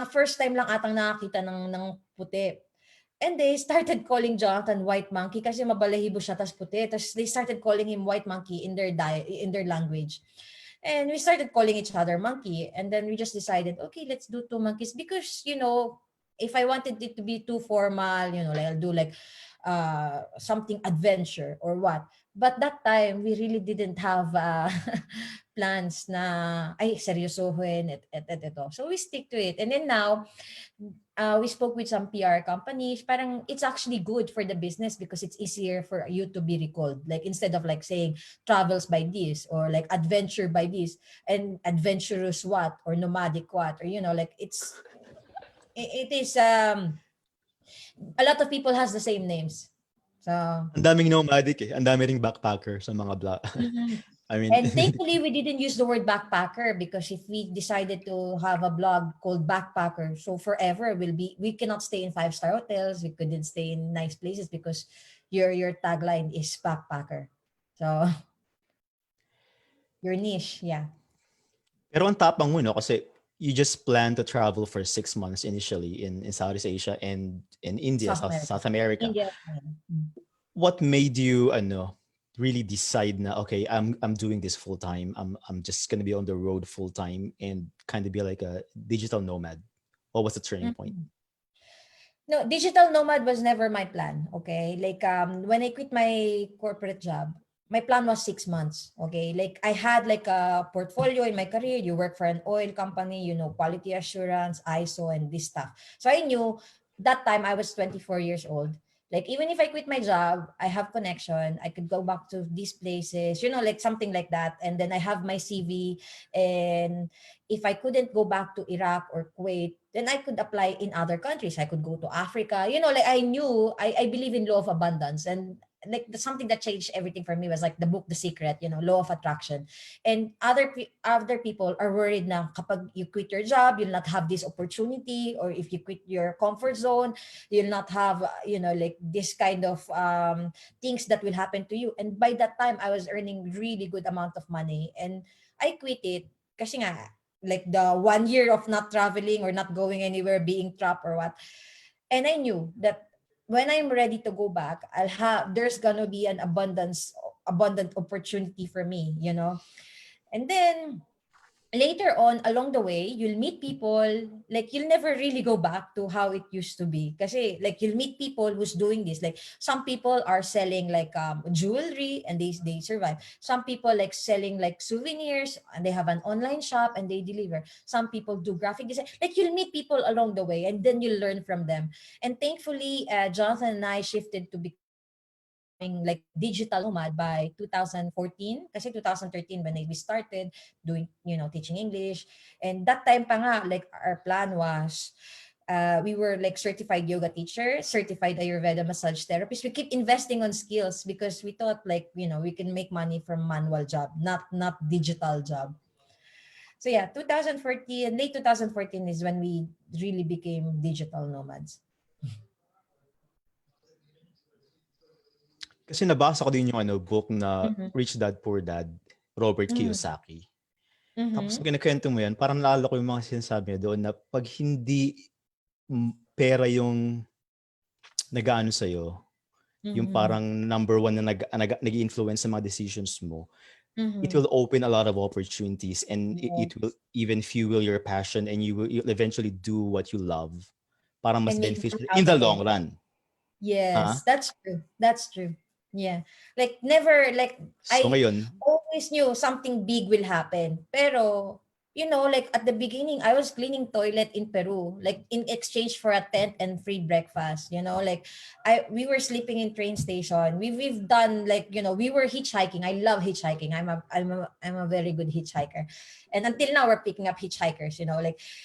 [SPEAKER 1] first time lang atang nakakita ng puti. And they started calling Jonathan White Monkey kasi mabalahibo siya tas puti. Tas they started calling him White Monkey in their language. And we started calling each other monkey. And then we just decided, okay, let's do two monkeys because, you know, if I wanted it to be too formal, you know, like I'll do like something adventure or what. But that time, we really didn't have plans na, ay, seryosohin, ito. So we stick to it. And then now, we spoke with some PR companies. Parang it's actually good for the business because it's easier for you to be recalled. Like instead of like saying travels by this or like adventure by this and adventurous what or nomadic what or you know like it is a lot of people has the same names. So
[SPEAKER 2] Ang daming nomadic eh. Ang dami ring backpacker sa mga
[SPEAKER 1] mhm.
[SPEAKER 2] I mean,
[SPEAKER 1] And thankfully, we didn't use the word backpacker because if we decided to have a blog called backpacker, so forever we cannot stay in five-star hotels. We couldn't stay in nice places because your tagline is backpacker. So your niche, yeah.
[SPEAKER 2] pero ang tapang mo, no? Kasi you just plan to travel for 6 months initially in Southeast Asia and in India,
[SPEAKER 1] South America.
[SPEAKER 2] South America.
[SPEAKER 1] India.
[SPEAKER 2] What made you, really decide na, okay, I'm doing this full time. I'm just gonna be on the road full time and kind of be like a digital nomad. What was the turning point?
[SPEAKER 1] Mhm. No, digital nomad was never my plan. Okay, like when I quit my corporate job, my plan was 6 months. Okay, like I had like a portfolio in my career. You work for an oil company, you know, quality assurance, ISO, and this stuff. So I knew that time I was 24 years old. Like even if I quit my job, I have connection. I could go back to these places, you know, like something like that. And then I have my CV, and if I couldn't go back to Iraq or Kuwait, then I could apply in other countries. I could go to Africa. You know, like I knew I believe in law of abundance, and like something that changed everything for me was like the book The Secret, you know, law of attraction. And other people are worried na kapag you quit your job, you'll not have this opportunity, or if you quit your comfort zone, you'll not have you know like this kind of things that will happen to you. And by that time, I was earning really good amount of money, and I quit it kasi nga like the 1 year of not traveling or not going anywhere, being trapped or what. And I knew that when I'm ready to go back, there's gonna be an abundant opportunity for me, you know. And then later on along the way you'll meet people, like you'll never really go back to how it used to be kasi like you'll meet people who's doing this. Like some people are selling like jewelry and they survive. Some people like selling like souvenirs and they have an online shop and they deliver. Some people do graphic design. Like you'll meet people along the way and then you'll learn from them. And thankfully Jonathan and I shifted to becoming like digital nomad by 2014 kasi 2013 when we started doing, you know, teaching English. And that time pa nga, like our plan was we were like certified yoga teacher, certified Ayurveda massage therapist. We keep investing on skills because we thought like, you know, we can make money from manual job, not digital job. So yeah, 2014, late 2014 is when we really became digital nomads.
[SPEAKER 2] Kasi nabasa ko din yung book na
[SPEAKER 1] Mhm.
[SPEAKER 2] Rich Dad Poor Dad, Robert
[SPEAKER 1] Mm.
[SPEAKER 2] Kiyosaki. Tapos
[SPEAKER 1] Mhm.
[SPEAKER 2] nung kinikwento mo yan, parang naalala ko yung mga sinasabi niya doon na pag hindi pera yung nag-aano sa'yo, yung
[SPEAKER 1] Mhm.
[SPEAKER 2] parang number one na nag-influence sa mga decisions mo, it
[SPEAKER 1] Mhm.
[SPEAKER 2] will open a lot of opportunities and it
[SPEAKER 1] Yes.
[SPEAKER 2] will even fuel your passion and you'll eventually do what you love para mas
[SPEAKER 1] And make more
[SPEAKER 2] beneficial in
[SPEAKER 1] out
[SPEAKER 2] the
[SPEAKER 1] of it.
[SPEAKER 2] long run.
[SPEAKER 1] Yes,
[SPEAKER 2] Ha?
[SPEAKER 1] that's true. That's true. Yeah. Like never like
[SPEAKER 2] So
[SPEAKER 1] I
[SPEAKER 2] ngayon,
[SPEAKER 1] always knew something big will happen. Pero like at the beginning I was cleaning toilet in Peru, like in exchange for a tent and free breakfast, like we were sleeping in train station. We've done like, we were hitchhiking. I love hitchhiking. I'm a very good hitchhiker. And until now we're picking up hitchhikers,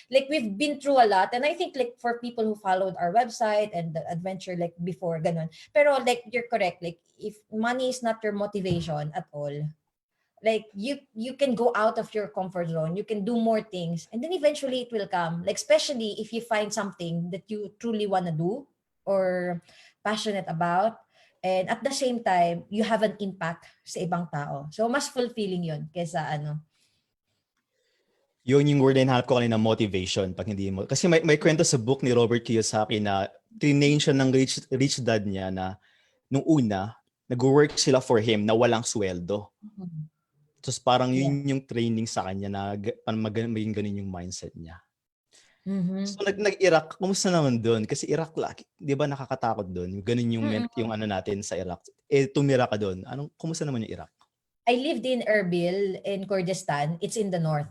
[SPEAKER 1] like we've been through a lot, and I think like for people who followed our website and the adventure like before ganun, pero like you're correct, like if money is not your motivation at all, like you can go out of your comfort zone, you can do more things, and then eventually it will come, like especially if you find something that you truly want to do or passionate about, and at the same time you have an impact sa ibang tao, so mas fulfilling yun kaysa ano.
[SPEAKER 2] yun yung word na hinahanap ko kanina, motivation. Pag hindi mo, kasi may kwento sa book ni Robert Kiyosaki na tiname siya ng rich dad niya na nung una, nag-work sila for him na walang sweldo.
[SPEAKER 1] Mhm.
[SPEAKER 2] Tapos parang
[SPEAKER 1] Yeah.
[SPEAKER 2] yun yung training sa kanya na maging ganun yung mindset niya.
[SPEAKER 1] Mhm.
[SPEAKER 2] So nag-Iraq, kumusta naman doon? Kasi Iraq, 'di ba nakakatakot doon? Ganun yung
[SPEAKER 1] Mm-mm.
[SPEAKER 2] ano natin sa Iraq. Tumira ka doon. Kumusta naman yung Iraq?
[SPEAKER 1] I lived in Erbil in Kurdistan. It's in the north.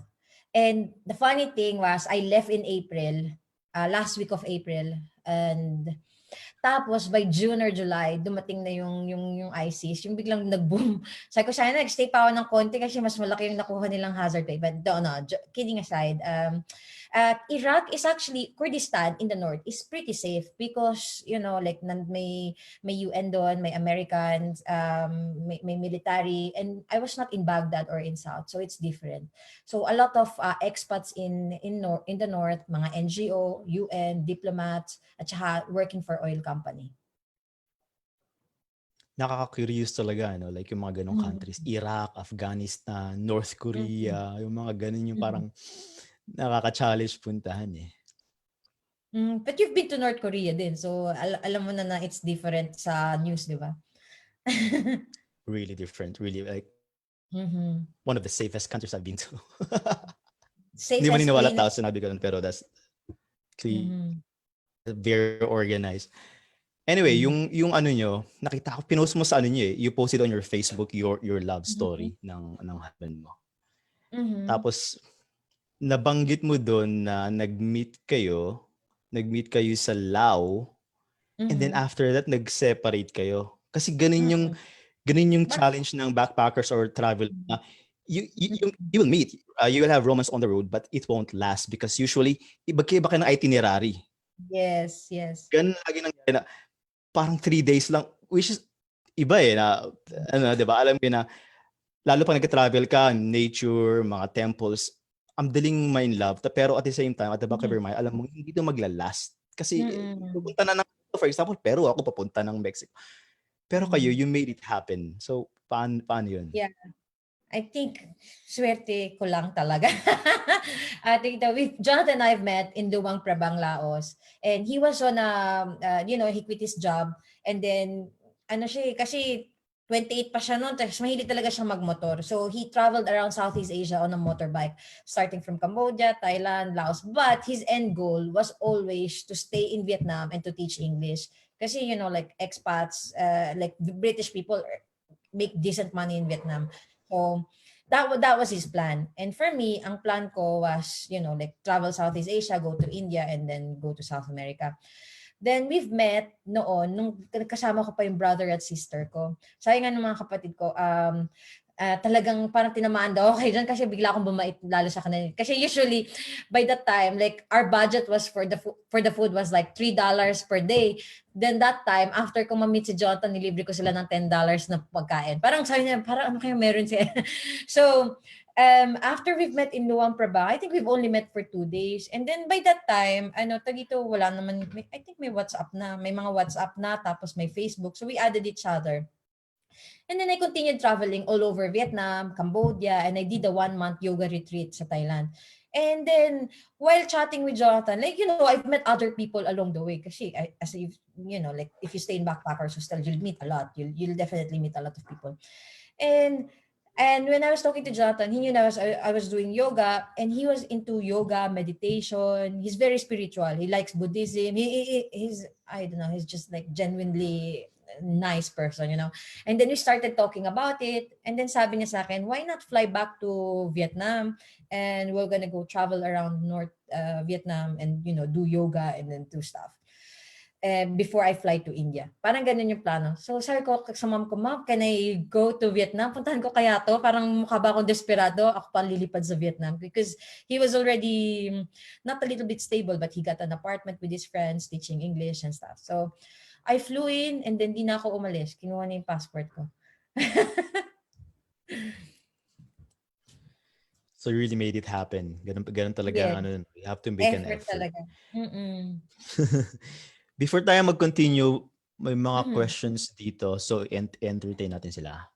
[SPEAKER 1] And the funny thing was I left in April, last week of April. And tapos by June or July, dumating na yung ISIS, yung biglang nag-boom. Sabi ko, sana nag-stay pa ako ng konti kasi mas malaki yung nakuha nilang hazard pay. But no, kidding aside, Iraq is actually, Kurdistan in the north is pretty safe because, like may UN doon, may Americans, may military, and I was not in Baghdad or in South, so it's different. So a lot of expats in the north, mga NGO, UN, diplomats, at saka working for oil company.
[SPEAKER 2] Nakaka-curious talaga, no? Like yung mga ganong
[SPEAKER 1] Mm.
[SPEAKER 2] countries, Iraq, Afghanistan, North
[SPEAKER 1] Mm.
[SPEAKER 2] Korea, yung mga ganon yung
[SPEAKER 1] Mm.
[SPEAKER 2] parang nakaka-challenge puntahan eh.
[SPEAKER 1] But you've been to North Korea din, so alam mo na it's different sa news, di ba?
[SPEAKER 2] Really different, really like
[SPEAKER 1] Mm-hmm.
[SPEAKER 2] one of the safest countries I've been to. Hindi
[SPEAKER 1] Safest
[SPEAKER 2] maniniwala
[SPEAKER 1] plane.
[SPEAKER 2] tao sinabi ko nun, pero that's actually
[SPEAKER 1] Mm-hmm.
[SPEAKER 2] very organized. Anyway,
[SPEAKER 1] Mm-hmm.
[SPEAKER 2] yung ano nyo, nakita ko, pinost mo sa ano nyo eh. You posted on your Facebook your love
[SPEAKER 1] Mm-hmm.
[SPEAKER 2] story ng husband mo.
[SPEAKER 1] Mm-hmm.
[SPEAKER 2] Tapos, nabanggit mo doon na nag-meet kayo sa Lao, and then
[SPEAKER 1] Mm-hmm.
[SPEAKER 2] after that, nag-separate kayo. Kasi
[SPEAKER 1] Mm-hmm.
[SPEAKER 2] ganun yung
[SPEAKER 1] But,
[SPEAKER 2] challenge ng backpackers or travel na
[SPEAKER 1] mm-hmm.
[SPEAKER 2] you will meet. You will have romance on the road, but it won't last because usually, iba-iba ka ng itinerary.
[SPEAKER 1] Yes, yes.
[SPEAKER 2] Ganun lagi nangyari na parang 3 days lang, which is iba eh, na, ano, di ba? Alam mo na, lalo pag nag-travel ka, nature, mga temples, ang daling ma-in love. Pero at the same time, at the back of
[SPEAKER 1] Mm-hmm.
[SPEAKER 2] your mind, alam mo, hindi ito maglalast. Kasi,
[SPEAKER 1] Mm-hmm.
[SPEAKER 2] pupunta na ng, for example, Peru, ako papunta ng Mexico. Pero kayo,
[SPEAKER 1] Mm-hmm.
[SPEAKER 2] you made it happen. So, paano yun?
[SPEAKER 1] Yeah. I think swerte ko lang talaga. I think that Jonathan and I have met in Luang Prabang, Laos. And he was on he quit his job. And then, kasi 28 pa siya noon, tapos mahilig talaga siyang magmotor. So he traveled around Southeast Asia on a motorbike, starting from Cambodia, Thailand, Laos. But his end goal was always to stay in Vietnam and to teach English. Kasi, like expats, like British people make decent money in Vietnam. So that was his plan. And for me, ang plan ko was, like travel Southeast Asia, go to India, and then go to South America. Then we've met noon, nung kasama ko pa yung brother at sister ko. Sabi nga ng mga kapatid ko, talagang parang tinamaan daw ako kayo dyan kasi bigla akong bumait lalo sa kanila. Kasi usually, by that time, like our budget was for the food was like $3 per day. Then that time, after ko ma-meet si Jonathan, nilibre ko sila ng $10 na pagkain. Parang sabi niya, parang ano kayo meron siya. So, after we've met in Luang Prabang, I think we've only met for 2 days. And then by that time, tagito, wala naman, I think may WhatsApp na. May mga WhatsApp na, tapos may Facebook. So we added each other. And then I continued traveling all over Vietnam, Cambodia, and I did a 1-month yoga retreat sa Thailand. And then while chatting with Jonathan, like, I've met other people along the way. Kasi as like if you stay in backpackers hostel, you'll meet a lot. You'll definitely meet a lot of people. And when I was talking to Jonathan, he knew I was doing yoga, and he was into yoga, meditation. He's very spiritual. He likes Buddhism. He's, I don't know, he's just like genuinely nice person. And then we started talking about it. And then sabi niya sa akin, why not fly back to Vietnam, and we're gonna go travel around North Vietnam and, do yoga and then do stuff. Before I fly to India. Parang ganun yung plano. So sabi ko sa mom ko, Mom, can I go to Vietnam? Puntahan ko kaya to? Parang mukha ba akong desperado? Ako pa lilipad sa Vietnam. Because he was already not a little bit stable, but he got an apartment with his friends, teaching English and stuff. So I flew in, and then di na ako umalis. Kinuha na yung passport ko.
[SPEAKER 2] So you really made it happen. Ganun talaga,
[SPEAKER 1] Yes.
[SPEAKER 2] you have to make an
[SPEAKER 1] Effort
[SPEAKER 2] effort.
[SPEAKER 1] talaga. Mm-mm.
[SPEAKER 2] Before tayo mag-continue, may mga
[SPEAKER 1] Mhm.
[SPEAKER 2] questions dito. So entertain natin sila.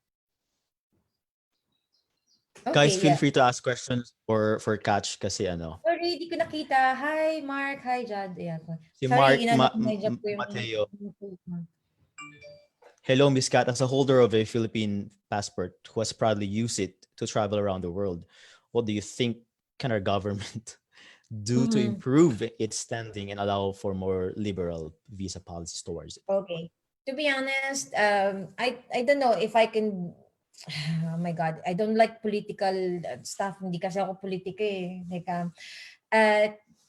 [SPEAKER 1] Okay,
[SPEAKER 2] Guys, feel
[SPEAKER 1] yeah.
[SPEAKER 2] free to ask questions for Kach kasi
[SPEAKER 1] Sorry, di ko nakita. Hi, Mark. Hi, Jad. Ayan.
[SPEAKER 2] si
[SPEAKER 1] Sorry,
[SPEAKER 2] Mark
[SPEAKER 1] hijab ko yung...
[SPEAKER 2] Mateo. Hello, Miss Kat. As a holder of a Philippine passport who has proudly used it to travel around the world, what do you think can our government do to
[SPEAKER 1] Mhm.
[SPEAKER 2] improve its standing and allow for more liberal visa policies towards it?
[SPEAKER 1] Okay. To be honest, I don't know if I can... Oh my God, I don't like political stuff. Hindi kasi ako politika eh. Like,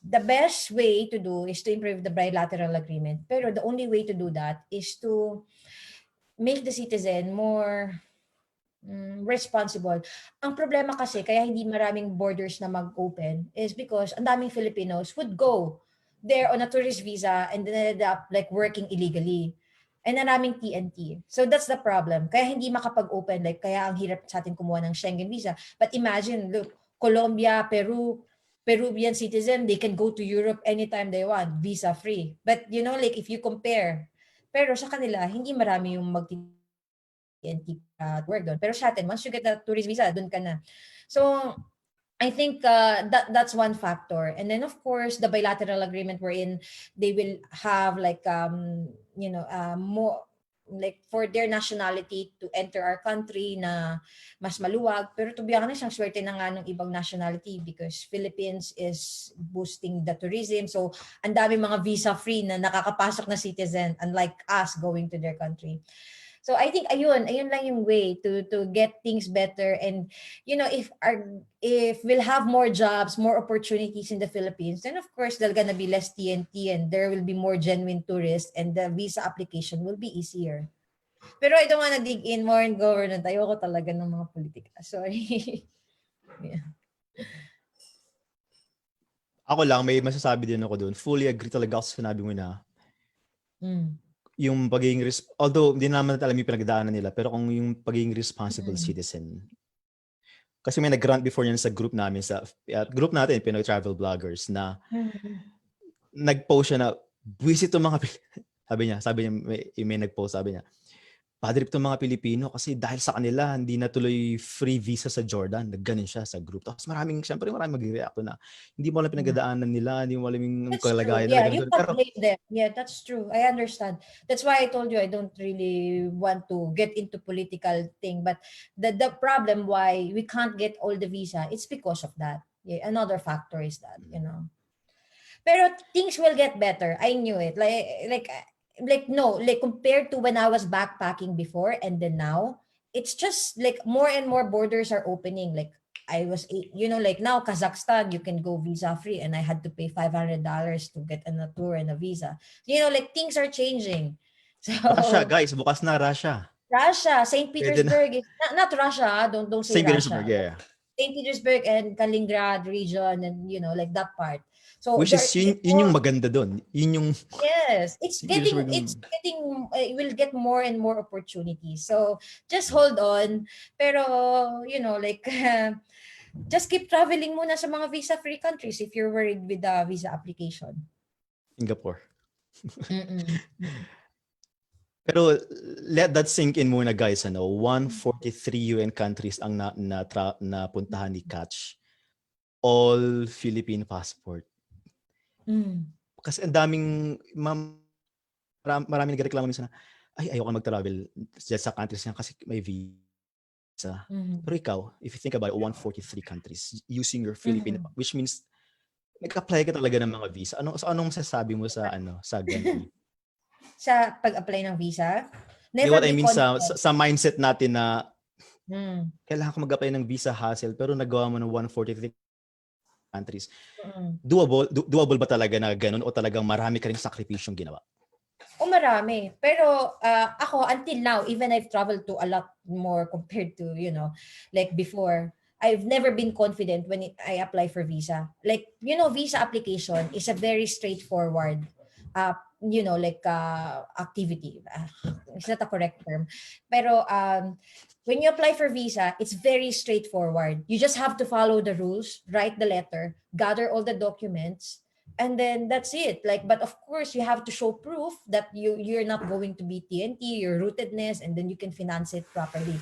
[SPEAKER 1] the best way to do is to improve the bilateral agreement. Pero the only way to do that is to make the citizen more responsible. Ang problema kasi, kaya hindi maraming borders na mag-open is because ang daming Filipinos would go there on a tourist visa and then ended up like working illegally. And maraming TNT. So that's the problem. Kaya hindi makapag-open. Like, kaya ang hirap sa atin kumuha ng Schengen visa. But imagine, look, Colombia, Peru, Peruvian citizen, they can go to Europe anytime they want, visa free. But like if you compare, pero sa kanila, hindi marami yung TNT work doon. Pero sa atin, once you get a tourist visa, doon ka na. So, I think that's one factor. And then, of course, the bilateral agreement wherein they will have like, more, like for their nationality to enter our country na mas maluwag. Pero to be honest, ang swerte na nga ng ibang nationality because Philippines is boosting the tourism. So, ang dami mga visa-free na nakakapasok na citizen unlike us going to their country. So I think ayun lang yung way to get things better. And if we'll have more jobs, more opportunities in the Philippines, then of course there's gonna be less TNT and there will be more genuine tourists and the visa application will be easier. Pero I don't wanna dig in more in government. Ayoko talaga ng mga politika. Sorry. Yeah.
[SPEAKER 2] Ako lang, may masasabi din ako doon. Fully agree talaga ako sa sinabi mo na yung pagiging, although hindi naman alam yung pinagdaanan nila, pero kung yung pagiging responsible citizen. Kasi may nag-grant before yan sa group namin, sa group natin, Pinoy Travel Vloggers, na nag-post siya na, buwisit itong mga, sabi niya, may nag-post, sabi niya, padrip itong mga Pilipino kasi dahil sa kanila, hindi natuloy free visa sa Jordan. Nagganon siya sa group. Tapos syempre maraming mag-react na hindi mo alam pinagdaanan nila, hindi mo alam yung
[SPEAKER 1] That's true.
[SPEAKER 2] kalagayan
[SPEAKER 1] Yeah,
[SPEAKER 2] nila.
[SPEAKER 1] you can't
[SPEAKER 2] Pero
[SPEAKER 1] blame them. Yeah, that's true. I understand. That's why I told you I don't really want to get into political thing. But the problem why we can't get all the visa, it's because of that. Yeah, another factor is that, Pero things will get better. I knew it. Like compared to when I was backpacking before and then now, it's just like more and more borders are opening. Like I was, like now Kazakhstan, you can go visa free, and I had to pay $500 to get on a tour and a visa. Like things are changing. So
[SPEAKER 2] Russia, guys, bukas na Russia.
[SPEAKER 1] Russia, St.
[SPEAKER 2] Pwede na.
[SPEAKER 1] Petersburg is not Russia. Don't say
[SPEAKER 2] St. Petersburg,
[SPEAKER 1] Russia.
[SPEAKER 2] yeah.
[SPEAKER 1] St. Petersburg and Kaliningrad region, and like that part. So
[SPEAKER 2] Which is yun yung maganda doon. Yun yung
[SPEAKER 1] yes, it's
[SPEAKER 2] St.
[SPEAKER 1] getting
[SPEAKER 2] Petersburg.
[SPEAKER 1] it will get more and more opportunities. So just hold on. Pero like just keep traveling muna sa mga visa-free countries if you're worried with the visa application.
[SPEAKER 2] Singapore.
[SPEAKER 1] Mm-mm.
[SPEAKER 2] Pero let that sink in muna guys, 143 UN countries ang napuntahan ni Kach. All Philippine passport. Kasi ang daming maraming nagreklamo minsan na ayoko mag-travel sa countries niyan kasi may visa. Pero ikaw, if you think about it, 143 countries using your Philippine, which means nag-apply ka talaga ng mga visa. Anong masasabi mo sa ganun?
[SPEAKER 1] Sa pag-apply ng visa?
[SPEAKER 2] Never what I mean sa mindset natin na kailangan ko mag-apply ng visa hassle pero nagawa mo ng 143 countries. Doable ba talaga na ganun o talagang marami ka ring sakripisyong ginawa?
[SPEAKER 1] O marami. Pero ako, until now, even I've traveled to a lot more compared to, like before, I've never been confident when I apply for visa. Like, visa application is a very straightforward, activity. It's not a correct term. Pero when you apply for visa, it's very straightforward. You just have to follow the rules, write the letter, gather all the documents, and then that's it. But of course you have to show proof that you're not going to be TNT, your rootedness, and then you can finance it properly.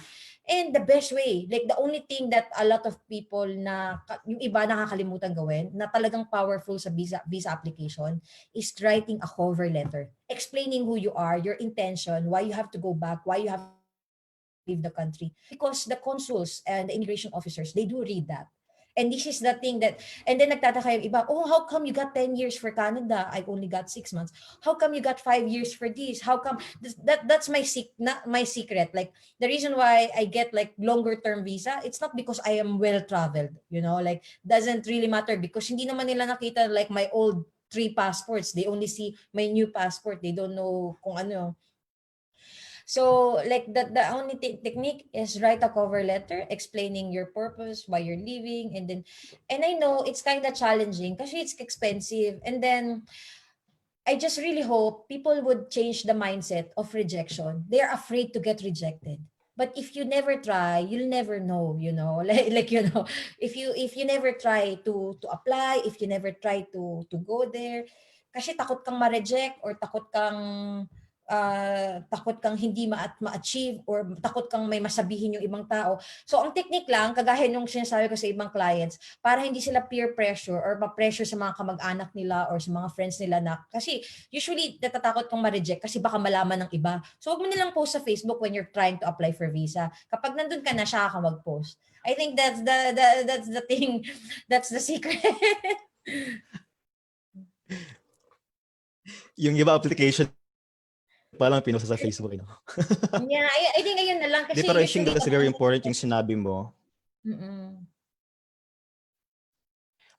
[SPEAKER 1] And the best way, the only thing that a lot of people na yung iba nakakalimutan gawin na talagang powerful sa visa application is writing a cover letter explaining who you are, your intention, why you have to go back, why you have to leave the country, because the consuls and the immigration officers, they do read that. And this is the thing that, and then nagtataka yung iba, how come you got 10 years for Canada? I only got 6 months. How come you got 5 years for this? How come, that's my secret. The reason why I get longer term visa, it's not because I am well traveled, doesn't really matter because hindi naman nila nakita my old 3 passports. They only see my new passport. They don't know kung ano. So the only technique is write a cover letter explaining your purpose, why you're leaving, and I know it's kind of challenging because it's expensive. And then I just really hope people would change the mindset of rejection. They're afraid to get rejected. But if you never try, you'll never know, if you never try to apply, if you never try to go there, kasi takot kang ma-reject or takot kang hindi ma-achieve or takot kang may masabihin yung ibang tao. So ang technique lang, kagaya nung sinasabi ko sa ibang clients, para hindi sila peer pressure or ma-pressure sa mga kamag-anak nila or sa mga friends nila na, kasi usually natatakot kang ma-reject kasi baka malaman ng iba. So wag mo nilang post sa Facebook when you're trying to apply for visa. Kapag nandun ka na, siya ka mag-post. I think that's the thing, that's the secret.
[SPEAKER 2] Yung iba application parang pinost sa Facebook.
[SPEAKER 1] Yeah, I think ayun na lang kasi
[SPEAKER 2] pero I think that's very important yung sinabi mo.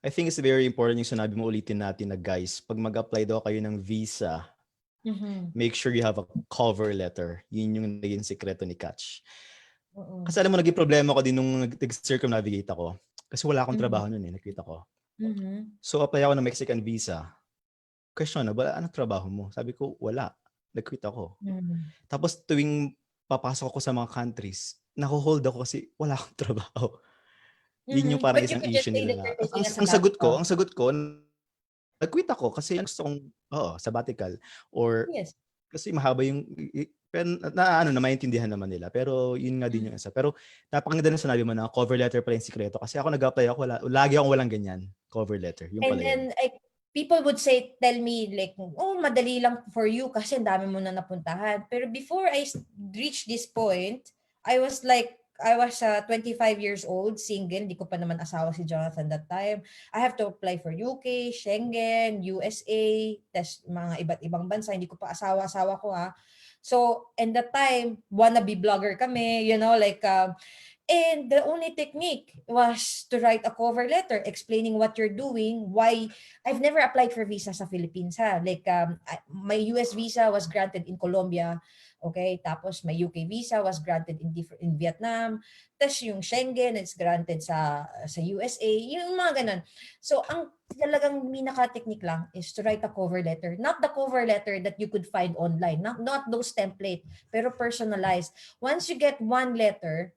[SPEAKER 2] I think it's very important yung sinabi mo, ulitin natin na guys, pag mag-apply daw kayo ng visa, make sure you have a cover letter. Yun yung naging sekreto ni Kach. Kasi alam mo, naging problema ko din nung nag-circumnavigate ako. Kasi wala akong trabaho nun nakita ko. So apply ako ng Mexican visa. Question na, anong trabaho mo? Sabi ko, wala. Nag-quit ako. Tapos tuwing papasok ako sa mga countries, naku-hold ako kasi wala akong trabaho. Yun yung parang isang issue nila. Ang sagot ko, nag-quit ako kasi gusto kong, sabbatical. Or kasi mahaba yung, pero maintindihan naman nila. Pero yun nga din yung isa. Pero napakaganda na sinabi mo na cover letter pala yung sikreto. Kasi ako nag-apply ako, lagi akong walang ganyan. Cover letter. Yung pala yun.
[SPEAKER 1] People would tell me madali lang for you kasi ang dami mo na napuntahan. Pero before I reached this point, I was 25 years old, single, hindi ko pa naman asawa si Jonathan that time. I have to apply for UK, Schengen, USA, tas mga iba't ibang bansa, hindi ko pa asawa ko ha. So, and that time, wannabe blogger kami, and the only technique was to write a cover letter explaining what you're doing, why. I've never applied for visa sa Philippines ha. My US visa was granted in Colombia. Okay, tapos my UK visa was granted in Vietnam. Tapos yung Schengen is granted sa USA. Yung mga ganun. So ang talagang minaka-technique lang is to write a cover letter. Not the cover letter that you could find online. Not those template, pero personalized. Once you get one letter,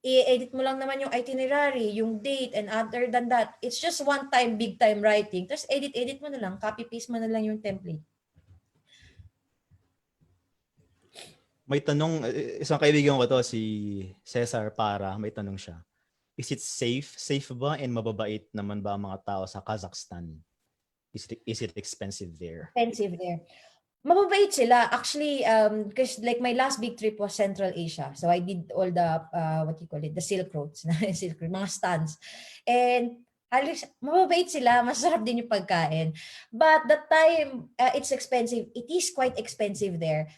[SPEAKER 1] i-edit mo lang naman yung itinerary, yung date, and other than that, it's just one time, big time writing. Tapos edit mo na lang, copy-paste mo na lang yung template.
[SPEAKER 2] May tanong, isang kaibigan ko to, si Cesar Para, may tanong siya. Is it safe? Safe ba and mababait naman ba ang mga tao sa Kazakhstan? Is it expensive there?
[SPEAKER 1] Expensive there. Mababait sila. Actually, because like my last big trip was Central Asia. So I did all the, what you call it, the Silk Roads, Silk Road, mga stands. And halos, mababait sila. Masarap din yung pagkain. But the time, it's expensive. It is quite expensive there.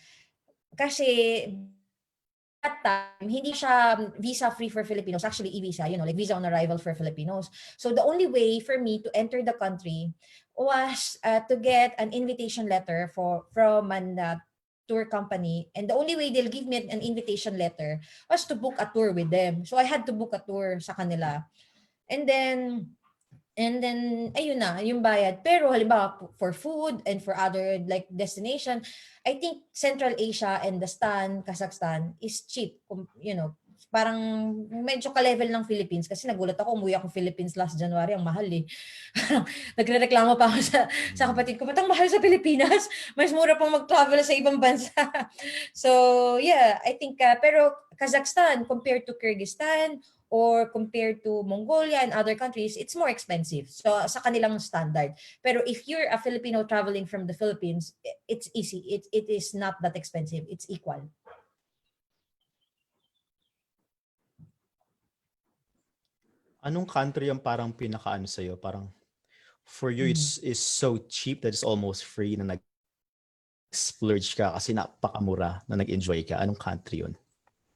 [SPEAKER 1] Kasi that time, hindi siya visa-free for Filipinos. Actually, e-visa, like visa on arrival for Filipinos. So the only way for me to enter the country was to get an invitation letter from an tour company. And the only way they'll give me an invitation letter was to book a tour with them. So I had to book a tour sa kanila. And then, ayun na, yung bayad. Pero halimbawa, for food and for other like destination, I think Central Asia and the Kazakhstan is cheap. Parang medyo ka-level ng Philippines kasi nagulat ako, umuwi ako Philippines last January, ang mahal eh. Nagrereklamo pa ako sa kapatid ko, ba't ang mahal sa Pilipinas? Mas mura pang mag-travel sa ibang bansa. So, yeah, I think, pero Kazakhstan compared to Kyrgyzstan, or compared to Mongolia and other countries, it's more expensive. So sa kanilang standard. Pero if you're a Filipino traveling from the Philippines, it's easy. It is not that expensive. It's equal.
[SPEAKER 2] Anong country ang parang pinakaano sa'yo? Parang for you, it's so cheap that it's almost free na nag-splurge ka kasi napakamura na nag-enjoy ka. Anong country yun?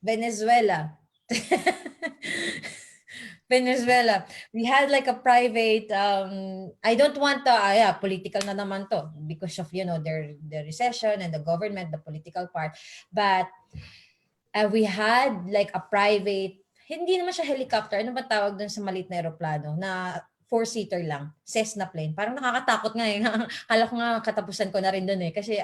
[SPEAKER 1] Venezuela. Venezuela. We had like a private, I don't want to, political na naman to because of, the recession and the government, the political part. But we had like a private, hindi naman siya helicopter, ano ba tawag dun sa maliit na aeroplano na 4-seater lang, Cessna plane. Parang nakakatakot nga eh. Kala ko nga katapusan ko na rin dun eh. Kasi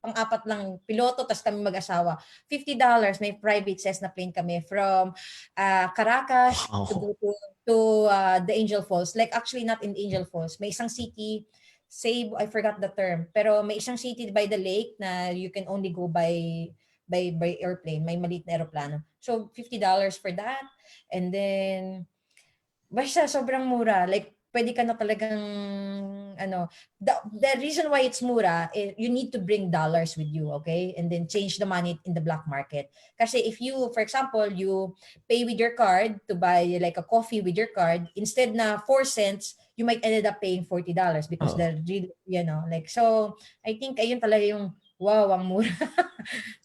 [SPEAKER 1] pang-apat lang piloto, tas kami mag-asawa. $50, may private Cessna plane kami from Caracas to the Angel Falls. Like actually not in the Angel Falls. May isang city, Cebu, I forgot the term. Pero may isang city by the lake na you can only go by airplane. May maliit na aeroplano. So $50 for that. And then basta sobrang mura. Like, pwede ka na talagang, the reason why it's mura, you need to bring dollars with you, okay? And then change the money in the black market. Kasi if you, for example, you pay with your card to buy like a coffee with your card, instead na 4 cents, you might ended up paying $40 because the real, like, so, I think ayun talaga yung, wow, ang mura.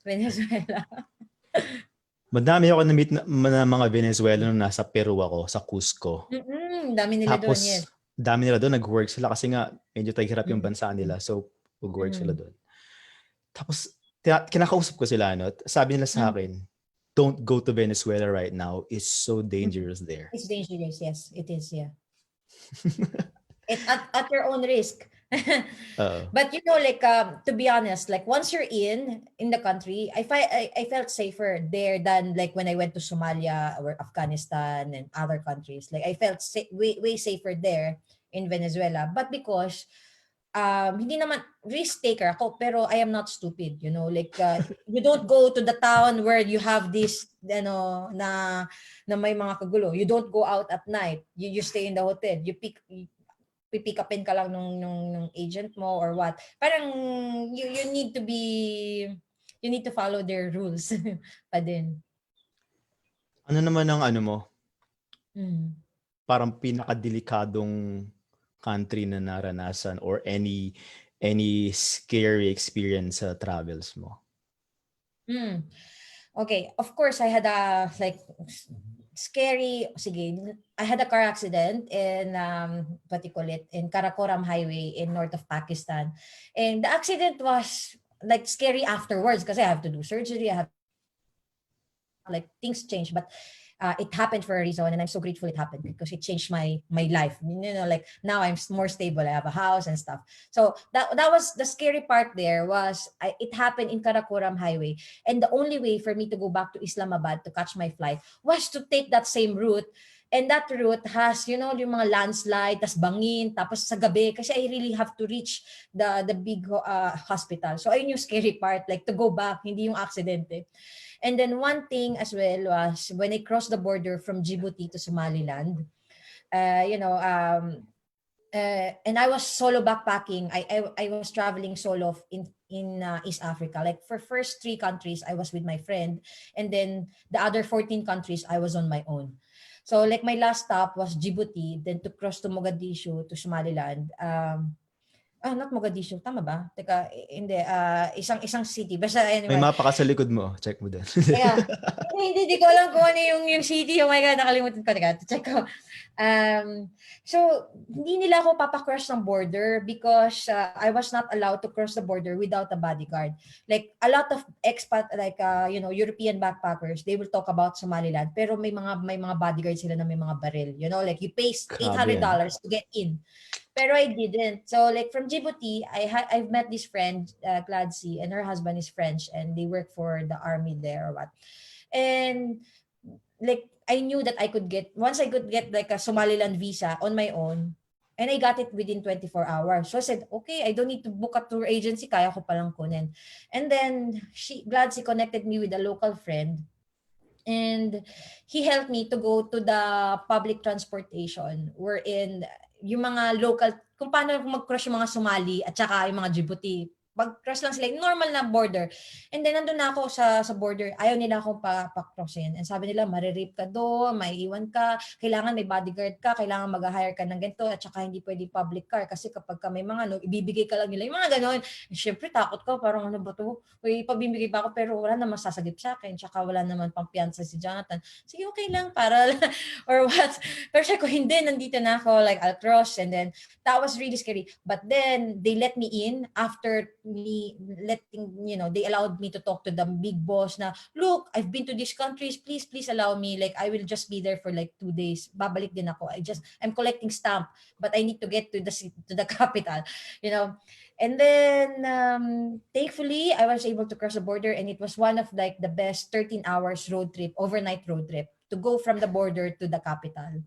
[SPEAKER 1] Venezuela.
[SPEAKER 2] Madami ako na-meet na mga Venezuelan nung nasa Peru ako, sa Cusco.
[SPEAKER 1] Dami nila doon, yes.
[SPEAKER 2] Dami nila doon, nag-work sila kasi nga medyo taghirap yung bansa nila. So, nag-work sila doon. Tapos, kinakausap ko sila, sabi nila sa akin, don't go to Venezuela right now. It's so dangerous there.
[SPEAKER 1] It's dangerous, yes. It is, yeah. At your own risk. But like to be honest, like once you're in the country, I felt safer there than like when I went to Somalia or Afghanistan and other countries. Like I felt way safer there in Venezuela. But because hindi naman risk taker ako, pero I am not stupid, like you don't go to the town where you have this na may mga kagulo. You don't go out at night. You stay in the hotel. Pipick upin ka lang nung agent mo or what. Parang you need to follow their rules pa din.
[SPEAKER 2] Ano naman ang mo? Parang pinakadelikadong country na naranasan or any scary experience sa travels mo?
[SPEAKER 1] Okay, of course I had a like scary, I had a car accident in what you call it, in Karakoram Highway in north of Pakistan. And the accident was like scary afterwards because I have to do surgery, I have like things change, but it happened for a reason, and I'm so grateful it happened because it changed my life. Like now I'm more stable. I have a house and stuff. So that was the scary part. There was it happened in Karakoram Highway, and the only way for me to go back to Islamabad to catch my flight was to take that same route. And that route has, yung mga landslide, tas bangin, tapos sa gabi, kasi I really have to reach the big hospital. So ayun yung scary part, like to go back, hindi yung accident eh. And then one thing as well was when I crossed the border from Djibouti to Somaliland, and I was solo backpacking. I was traveling solo in East Africa. Like for first 3 countries, I was with my friend, and then the other 14 countries, I was on my own. So like my last stop was Djibouti, then to cross to Mogadishu to Somaliland. Not Mogadishu, tama ba? Teka, hindi, isang city. Basta
[SPEAKER 2] May
[SPEAKER 1] anyway.
[SPEAKER 2] mapa ka sa likod mo. Check mo din.
[SPEAKER 1] Yeah. Hindi ko alam kung ano yung city. Oh my God, nakalimutan ko. Teka, check ko. So, hindi nila ako papakross ng border because I was not allowed to cross the border without a bodyguard. Like, a lot of expat, like, European backpackers, they will talk about Somaliland, pero may mga bodyguard sila na may mga baril. Like, you pay $800 to get in. Pero I didn't. So like from Djibouti, I've met this friend, Gladzy, and her husband is French, and they work for the army there or what. And like I knew that once I could get like a Somaliland visa on my own, and I got it within 24 hours. So I said, okay, I don't need to book a tour agency, kaya ko palang kunin. And then Gladzy connected me with a local friend. And he helped me to go to the public transportation wherein yung mga local, kung paano mag-cross yung mga Somali at saka yung mga Djibouti. Mag-cross lang sila, normal na border. And then nandun na ako sa border, ayaw nila akong pa-crossin. And sabi nila, marirape ka doon, maiiwan ka, kailangan may bodyguard ka, kailangan mag-hire ka ng ganito, at saka hindi pwede public car kasi kapag ka may mga ibibigay ka lang nila, yung mga ganon. Siyempre takot ka, parang ano ba to? Uy, pabibigay pa ako pero wala naman sasagip sa akin, tsaka wala naman pang piyansa si Jonathan. Sige, okay lang, para or what? Pero siya ko, hindi, nandito na ako, like I'll cross. And then that was really scary. But then they let me in after me letting, they allowed me to talk to the big boss na, look, I've been to these countries, please allow me, like I will just be there for like 2 days, babalik din ako, I'm collecting stamp, but I need to get to the capital, and then thankfully I was able to cross the border, and it was one of like the best 13 hours overnight road trip to go from the border to the capital.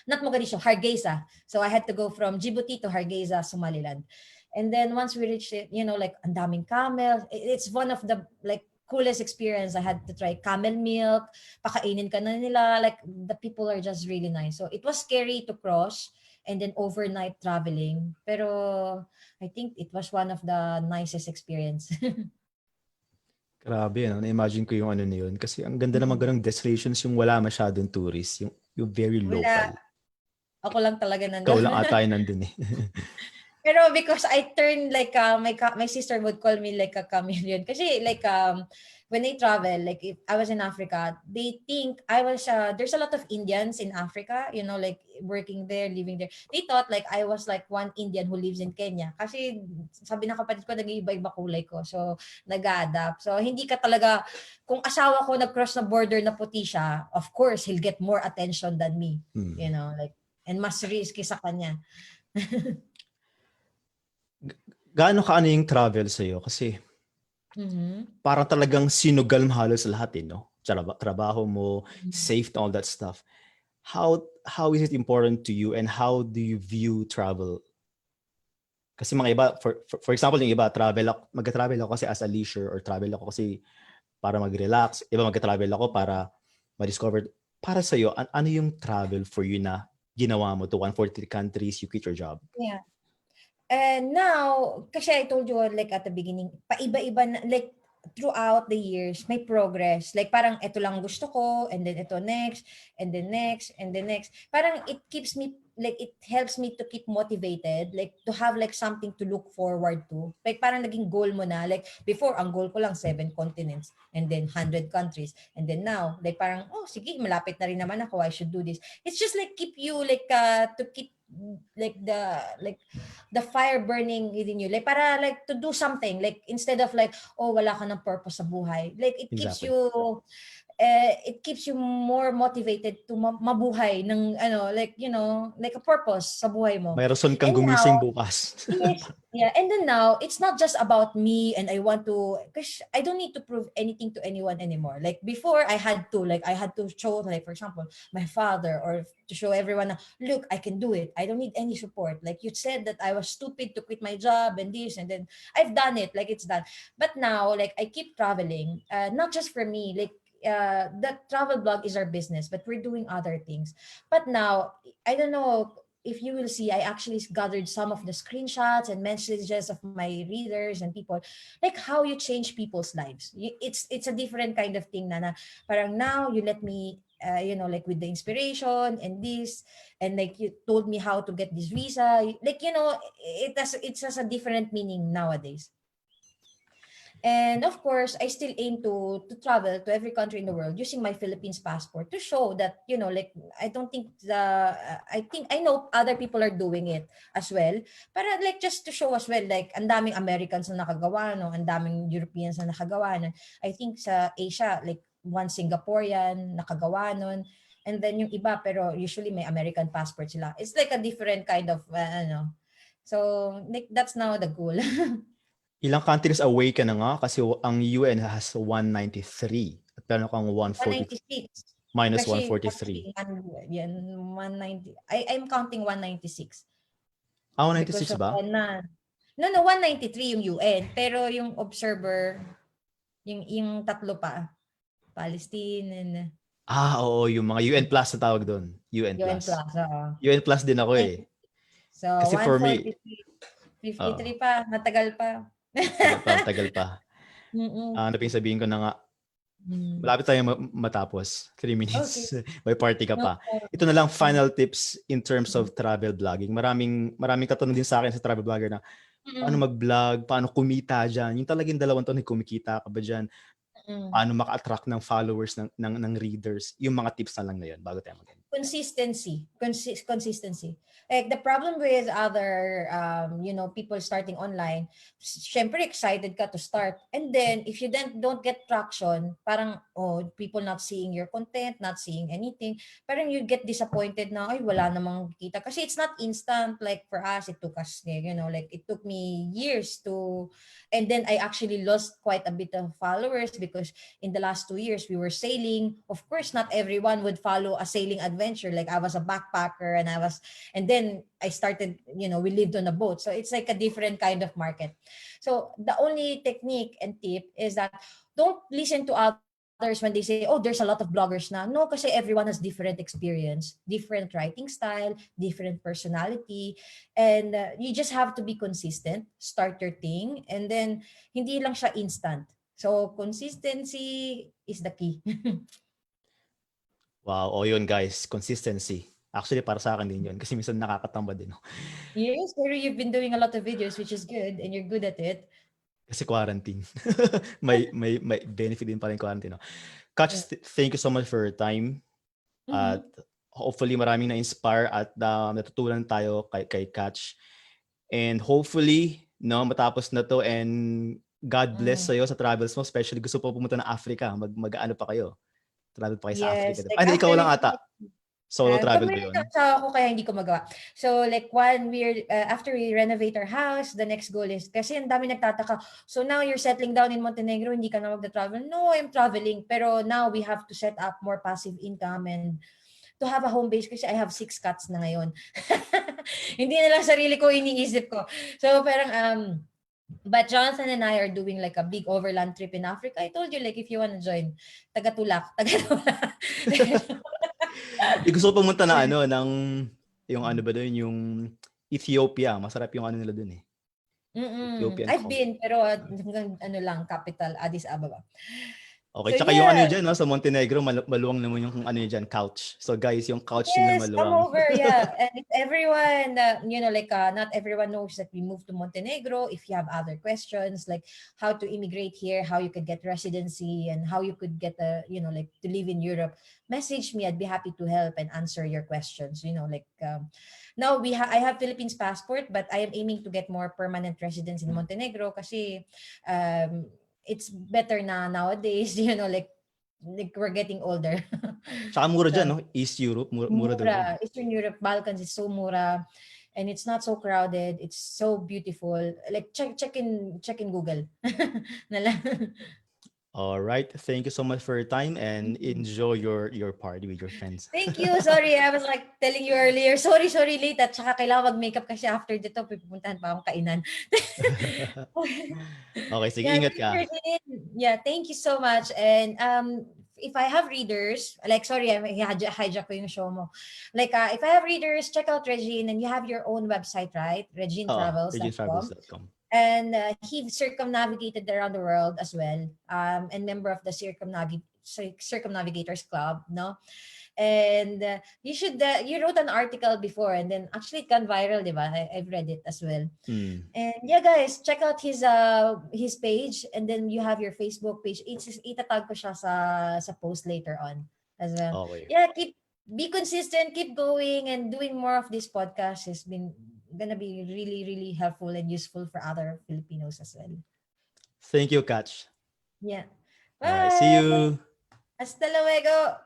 [SPEAKER 1] Not Mogadishu, Hargeisa. So I had to go from Djibouti to Hargeisa, Somaliland. And then once we reached it, like ang daming camel. It's one of the like coolest experience. I had to try camel milk, pakainin ka na nila. Like the people are just really nice. So it was scary to cross and then overnight traveling. Pero I think it was one of the nicest experience.
[SPEAKER 2] Grabe, no? Na-imagine ko yung ano na yun. Kasi ang ganda naman ganang destinations yung wala masyadong tourist. Yung very local.
[SPEAKER 1] Ako lang talaga nandun.
[SPEAKER 2] Ikaw lang ata yung nandun eh.
[SPEAKER 1] Pero because I turned like my sister would call me like a chameleon kasi like when I travel, like if I was in Africa, they think I was there's a lot of Indians in Africa, like working there, living there. They thought like I was like one Indian who lives in Kenya kasi sabi ng kapatid ko nag-iiba-iba kulay ko. So nag-adapt. So hindi ka talaga, kung asawa ko nag-cross na border na puti siya, of course he'll get more attention than me, like, and mas risky sa kanya.
[SPEAKER 2] Gaano ka yung travel sa'yo? Kasi parang talagang sinugal mo halos lahat no? Trabaho mo, safe and all that stuff. How is it important to you and how do you view travel? Kasi mga iba, for example, yung iba, mag-travel ako kasi as a leisure or travel ako kasi para mag-relax. Iba mag-travel ako para ma-discover. Para sa'yo, ano yung travel for you na ginawa mo to 140 countries, you quit your job?
[SPEAKER 1] Yeah. And now, kasi I told you like at the beginning, paiba-iba na, like throughout the years, may progress. Like parang ito lang gusto ko, and then ito next, and then next, and then next. Parang it keeps me, like it helps me to keep motivated, like to have like something to look forward to. Like parang naging goal mo na, like before, ang goal ko lang 7 continents, and then 100 countries. And then now, like parang, oh sige, malapit na rin naman ako, I should do this. It's just like keep you like to keep like the fire burning within you, like para like to do something, like instead of like, oh wala ka ng purpose sa buhay, like it keeps you it keeps you more motivated to mabuhay ng like like a purpose sa buhay mo.
[SPEAKER 2] May rason kang
[SPEAKER 1] And
[SPEAKER 2] gumising
[SPEAKER 1] now,
[SPEAKER 2] bukas.
[SPEAKER 1] yes. Yeah, and then now it's not just about me and I want to, because I don't need to prove anything to anyone anymore. Like before, I had to show, like for example, my father, or to show everyone na, look, I can do it. I don't need any support. Like you said that I was stupid to quit my job and this, and then I've done it. Like it's done. But now, like I keep traveling, not just for me. Like the travel blog is our business, but we're doing other things. But now, I don't know if you will see, I actually gathered some of the screenshots and messages of my readers and people, like how you change people's lives. It's a different kind of thing na parang now you let me, like with the inspiration and this, and like you told me how to get this visa. Like, it's has a different meaning nowadays. And of course, I still aim to travel to every country in the world using my Philippines passport to show that, like I don't think I think I know other people are doing it as well. Para like just to show as well, like ang daming Americans na nakagawa, no, ang daming Europeans na nakagawa. No? I think sa Asia, like one Singaporean nakagawa nun. And then yung iba, pero usually may American passport sila. It's like a different kind of, So like that's now the goal.
[SPEAKER 2] Ilang countries away ka na nga kasi ang UN has 193 at meron kang 140
[SPEAKER 1] 196.
[SPEAKER 2] minus
[SPEAKER 1] Kasi
[SPEAKER 2] 143.
[SPEAKER 1] yan, 190. I'm counting 196
[SPEAKER 2] Ah,
[SPEAKER 1] because
[SPEAKER 2] 196
[SPEAKER 1] of
[SPEAKER 2] ba?
[SPEAKER 1] No, 193 yung UN. Pero yung observer, yung tatlo pa, Palestine and
[SPEAKER 2] Ah, oo, yung mga UN plus na tawag doon. UN
[SPEAKER 1] UN
[SPEAKER 2] plus.
[SPEAKER 1] plus. Oo.
[SPEAKER 2] UN plus din ako eh.
[SPEAKER 1] So,
[SPEAKER 2] Kasi for me,
[SPEAKER 1] 143, 53 pa, matagal pa.
[SPEAKER 2] tagal pa. Ano pa yung sabihin ko na nga,
[SPEAKER 1] Mm.
[SPEAKER 2] malapit tayo matapos. 3
[SPEAKER 1] Okay.
[SPEAKER 2] minutes. May party ka pa. Ito na lang final tips in terms of travel blogging. Maraming katanong din sa akin sa travel blogger na paano mag-vlog, paano kumita dyan. Yung talagang dalawang taon, kumikita ka ba dyan? Paano maka-attract ng followers, ng readers. Yung mga tips na lang na yun bago tayo mag-end.
[SPEAKER 1] Consistency. Like the problem with other people starting online, syempre excited ka to start, and then if you then don't get traction, parang people not seeing your content, not seeing anything, parang you get disappointed na ay wala namang kita kasi it's not instant. Like for us, it took us, like it took me years to, and then I actually lost quite a bit of followers because in the last 2 years we were sailing. Of course, not everyone would follow a sailing adventure. Like I was a backpacker and then I started, we lived on a boat. So it's like a different kind of market. So the only technique and tip is that don't listen to others when they say, oh, there's a lot of bloggers now. No, kasi everyone has different experience, different writing style, different personality. And you just have to be consistent, start your thing, and then hindi lang siya instant. So consistency is the key.
[SPEAKER 2] Wow, yun guys, consistency. Actually, para sa akin din yun kasi minsan nakakatamba din.
[SPEAKER 1] Yes, pero you've been doing a lot of videos, which is good, and you're good at it.
[SPEAKER 2] Kasi quarantine. may benefit din pa rin quarantine. No? Kach, thank you so much for your time. At hopefully maraming na-inspire at natutunan tayo kay Kach. And hopefully, matapos na to, and God bless sa'yo sa travels mo. Especially gusto po pumunta na Africa. Mag-ano pa kayo? Travel pa kayo sa Africa.
[SPEAKER 1] Like
[SPEAKER 2] Ikaw lang ata. Solo travel ba yun?
[SPEAKER 1] Ako kaya hindi ko magawa. So like after we renovate our house, the next goal is, kasi ang dami nagtataka, so now you're settling down in Montenegro, hindi ka na magta-travel. No, I'm traveling. Pero now we have to set up more passive income and to have a home base kasi I have 6 cats na ngayon. Hindi na lang sarili ko iniisip ko. So parang but Jonathan and I are doing like a big overland trip in Africa. I told you, like, if you want to join, taga-Tulak.
[SPEAKER 2] Gusto ko pumunta na yung ano ba doon, yung Ethiopia. Masarap yung ano nila doon eh. Ethiopian
[SPEAKER 1] I've been, pero lang, capital, Addis Ababa.
[SPEAKER 2] Okay,
[SPEAKER 1] so,
[SPEAKER 2] tsaka yung ano dyan, sa Montenegro, maluwang naman yung ano dyan, couch. So guys, yung couch nila
[SPEAKER 1] Yes,
[SPEAKER 2] maluwang.
[SPEAKER 1] come over, yeah. And if everyone, not everyone knows that we moved to Montenegro. If you have other questions, like how to immigrate here, how you could get residency, and how you could get to live in Europe, message me. I'd be happy to help and answer your questions. Now I have Philippines passport, but I am aiming to get more permanent residence in Montenegro kasi it's better na nowadays, like we're getting older.
[SPEAKER 2] Tsaka mura
[SPEAKER 1] So,
[SPEAKER 2] dyan, no? East Europe, mura daw dyan.
[SPEAKER 1] mura. Eastern Europe, Balkans is so mura, and it's not so crowded. It's so beautiful. Like check in Google. Na lang.
[SPEAKER 2] All right. Thank you so much for your time and enjoy your party with your friends.
[SPEAKER 1] Thank you. Sorry, I was like telling you earlier. Sorry late. At saka kailangan mag-makeup kasi after dito, pupuntahan pa akong kainan.
[SPEAKER 2] Okay, sige,
[SPEAKER 1] Yeah,
[SPEAKER 2] ingat ka.
[SPEAKER 1] yeah, thank you so much. And if I have readers, like sorry, I hijack ko yung show mo. Like if I have readers, check out Regine, and you have your own website, right?
[SPEAKER 2] Oo,
[SPEAKER 1] reginetravels.com.
[SPEAKER 2] regiontravels.com.
[SPEAKER 1] And he circumnavigated around the world as well. And member of the Circumnavigators Club, no? And you wrote an article before, and then actually it gone viral, di ba? I've read it as well.
[SPEAKER 2] Mm.
[SPEAKER 1] And yeah, guys, check out his page, and then you have your Facebook page. Itatag ko siya sa post later on as well.
[SPEAKER 2] Okay.
[SPEAKER 1] Yeah, be consistent, keep going, and doing more of this podcast has been gonna be really, really helpful and useful for other Filipinos as well.
[SPEAKER 2] Thank you, Kach.
[SPEAKER 1] Yeah.
[SPEAKER 2] All right. See
[SPEAKER 1] Bye.
[SPEAKER 2] you.
[SPEAKER 1] Hasta luego.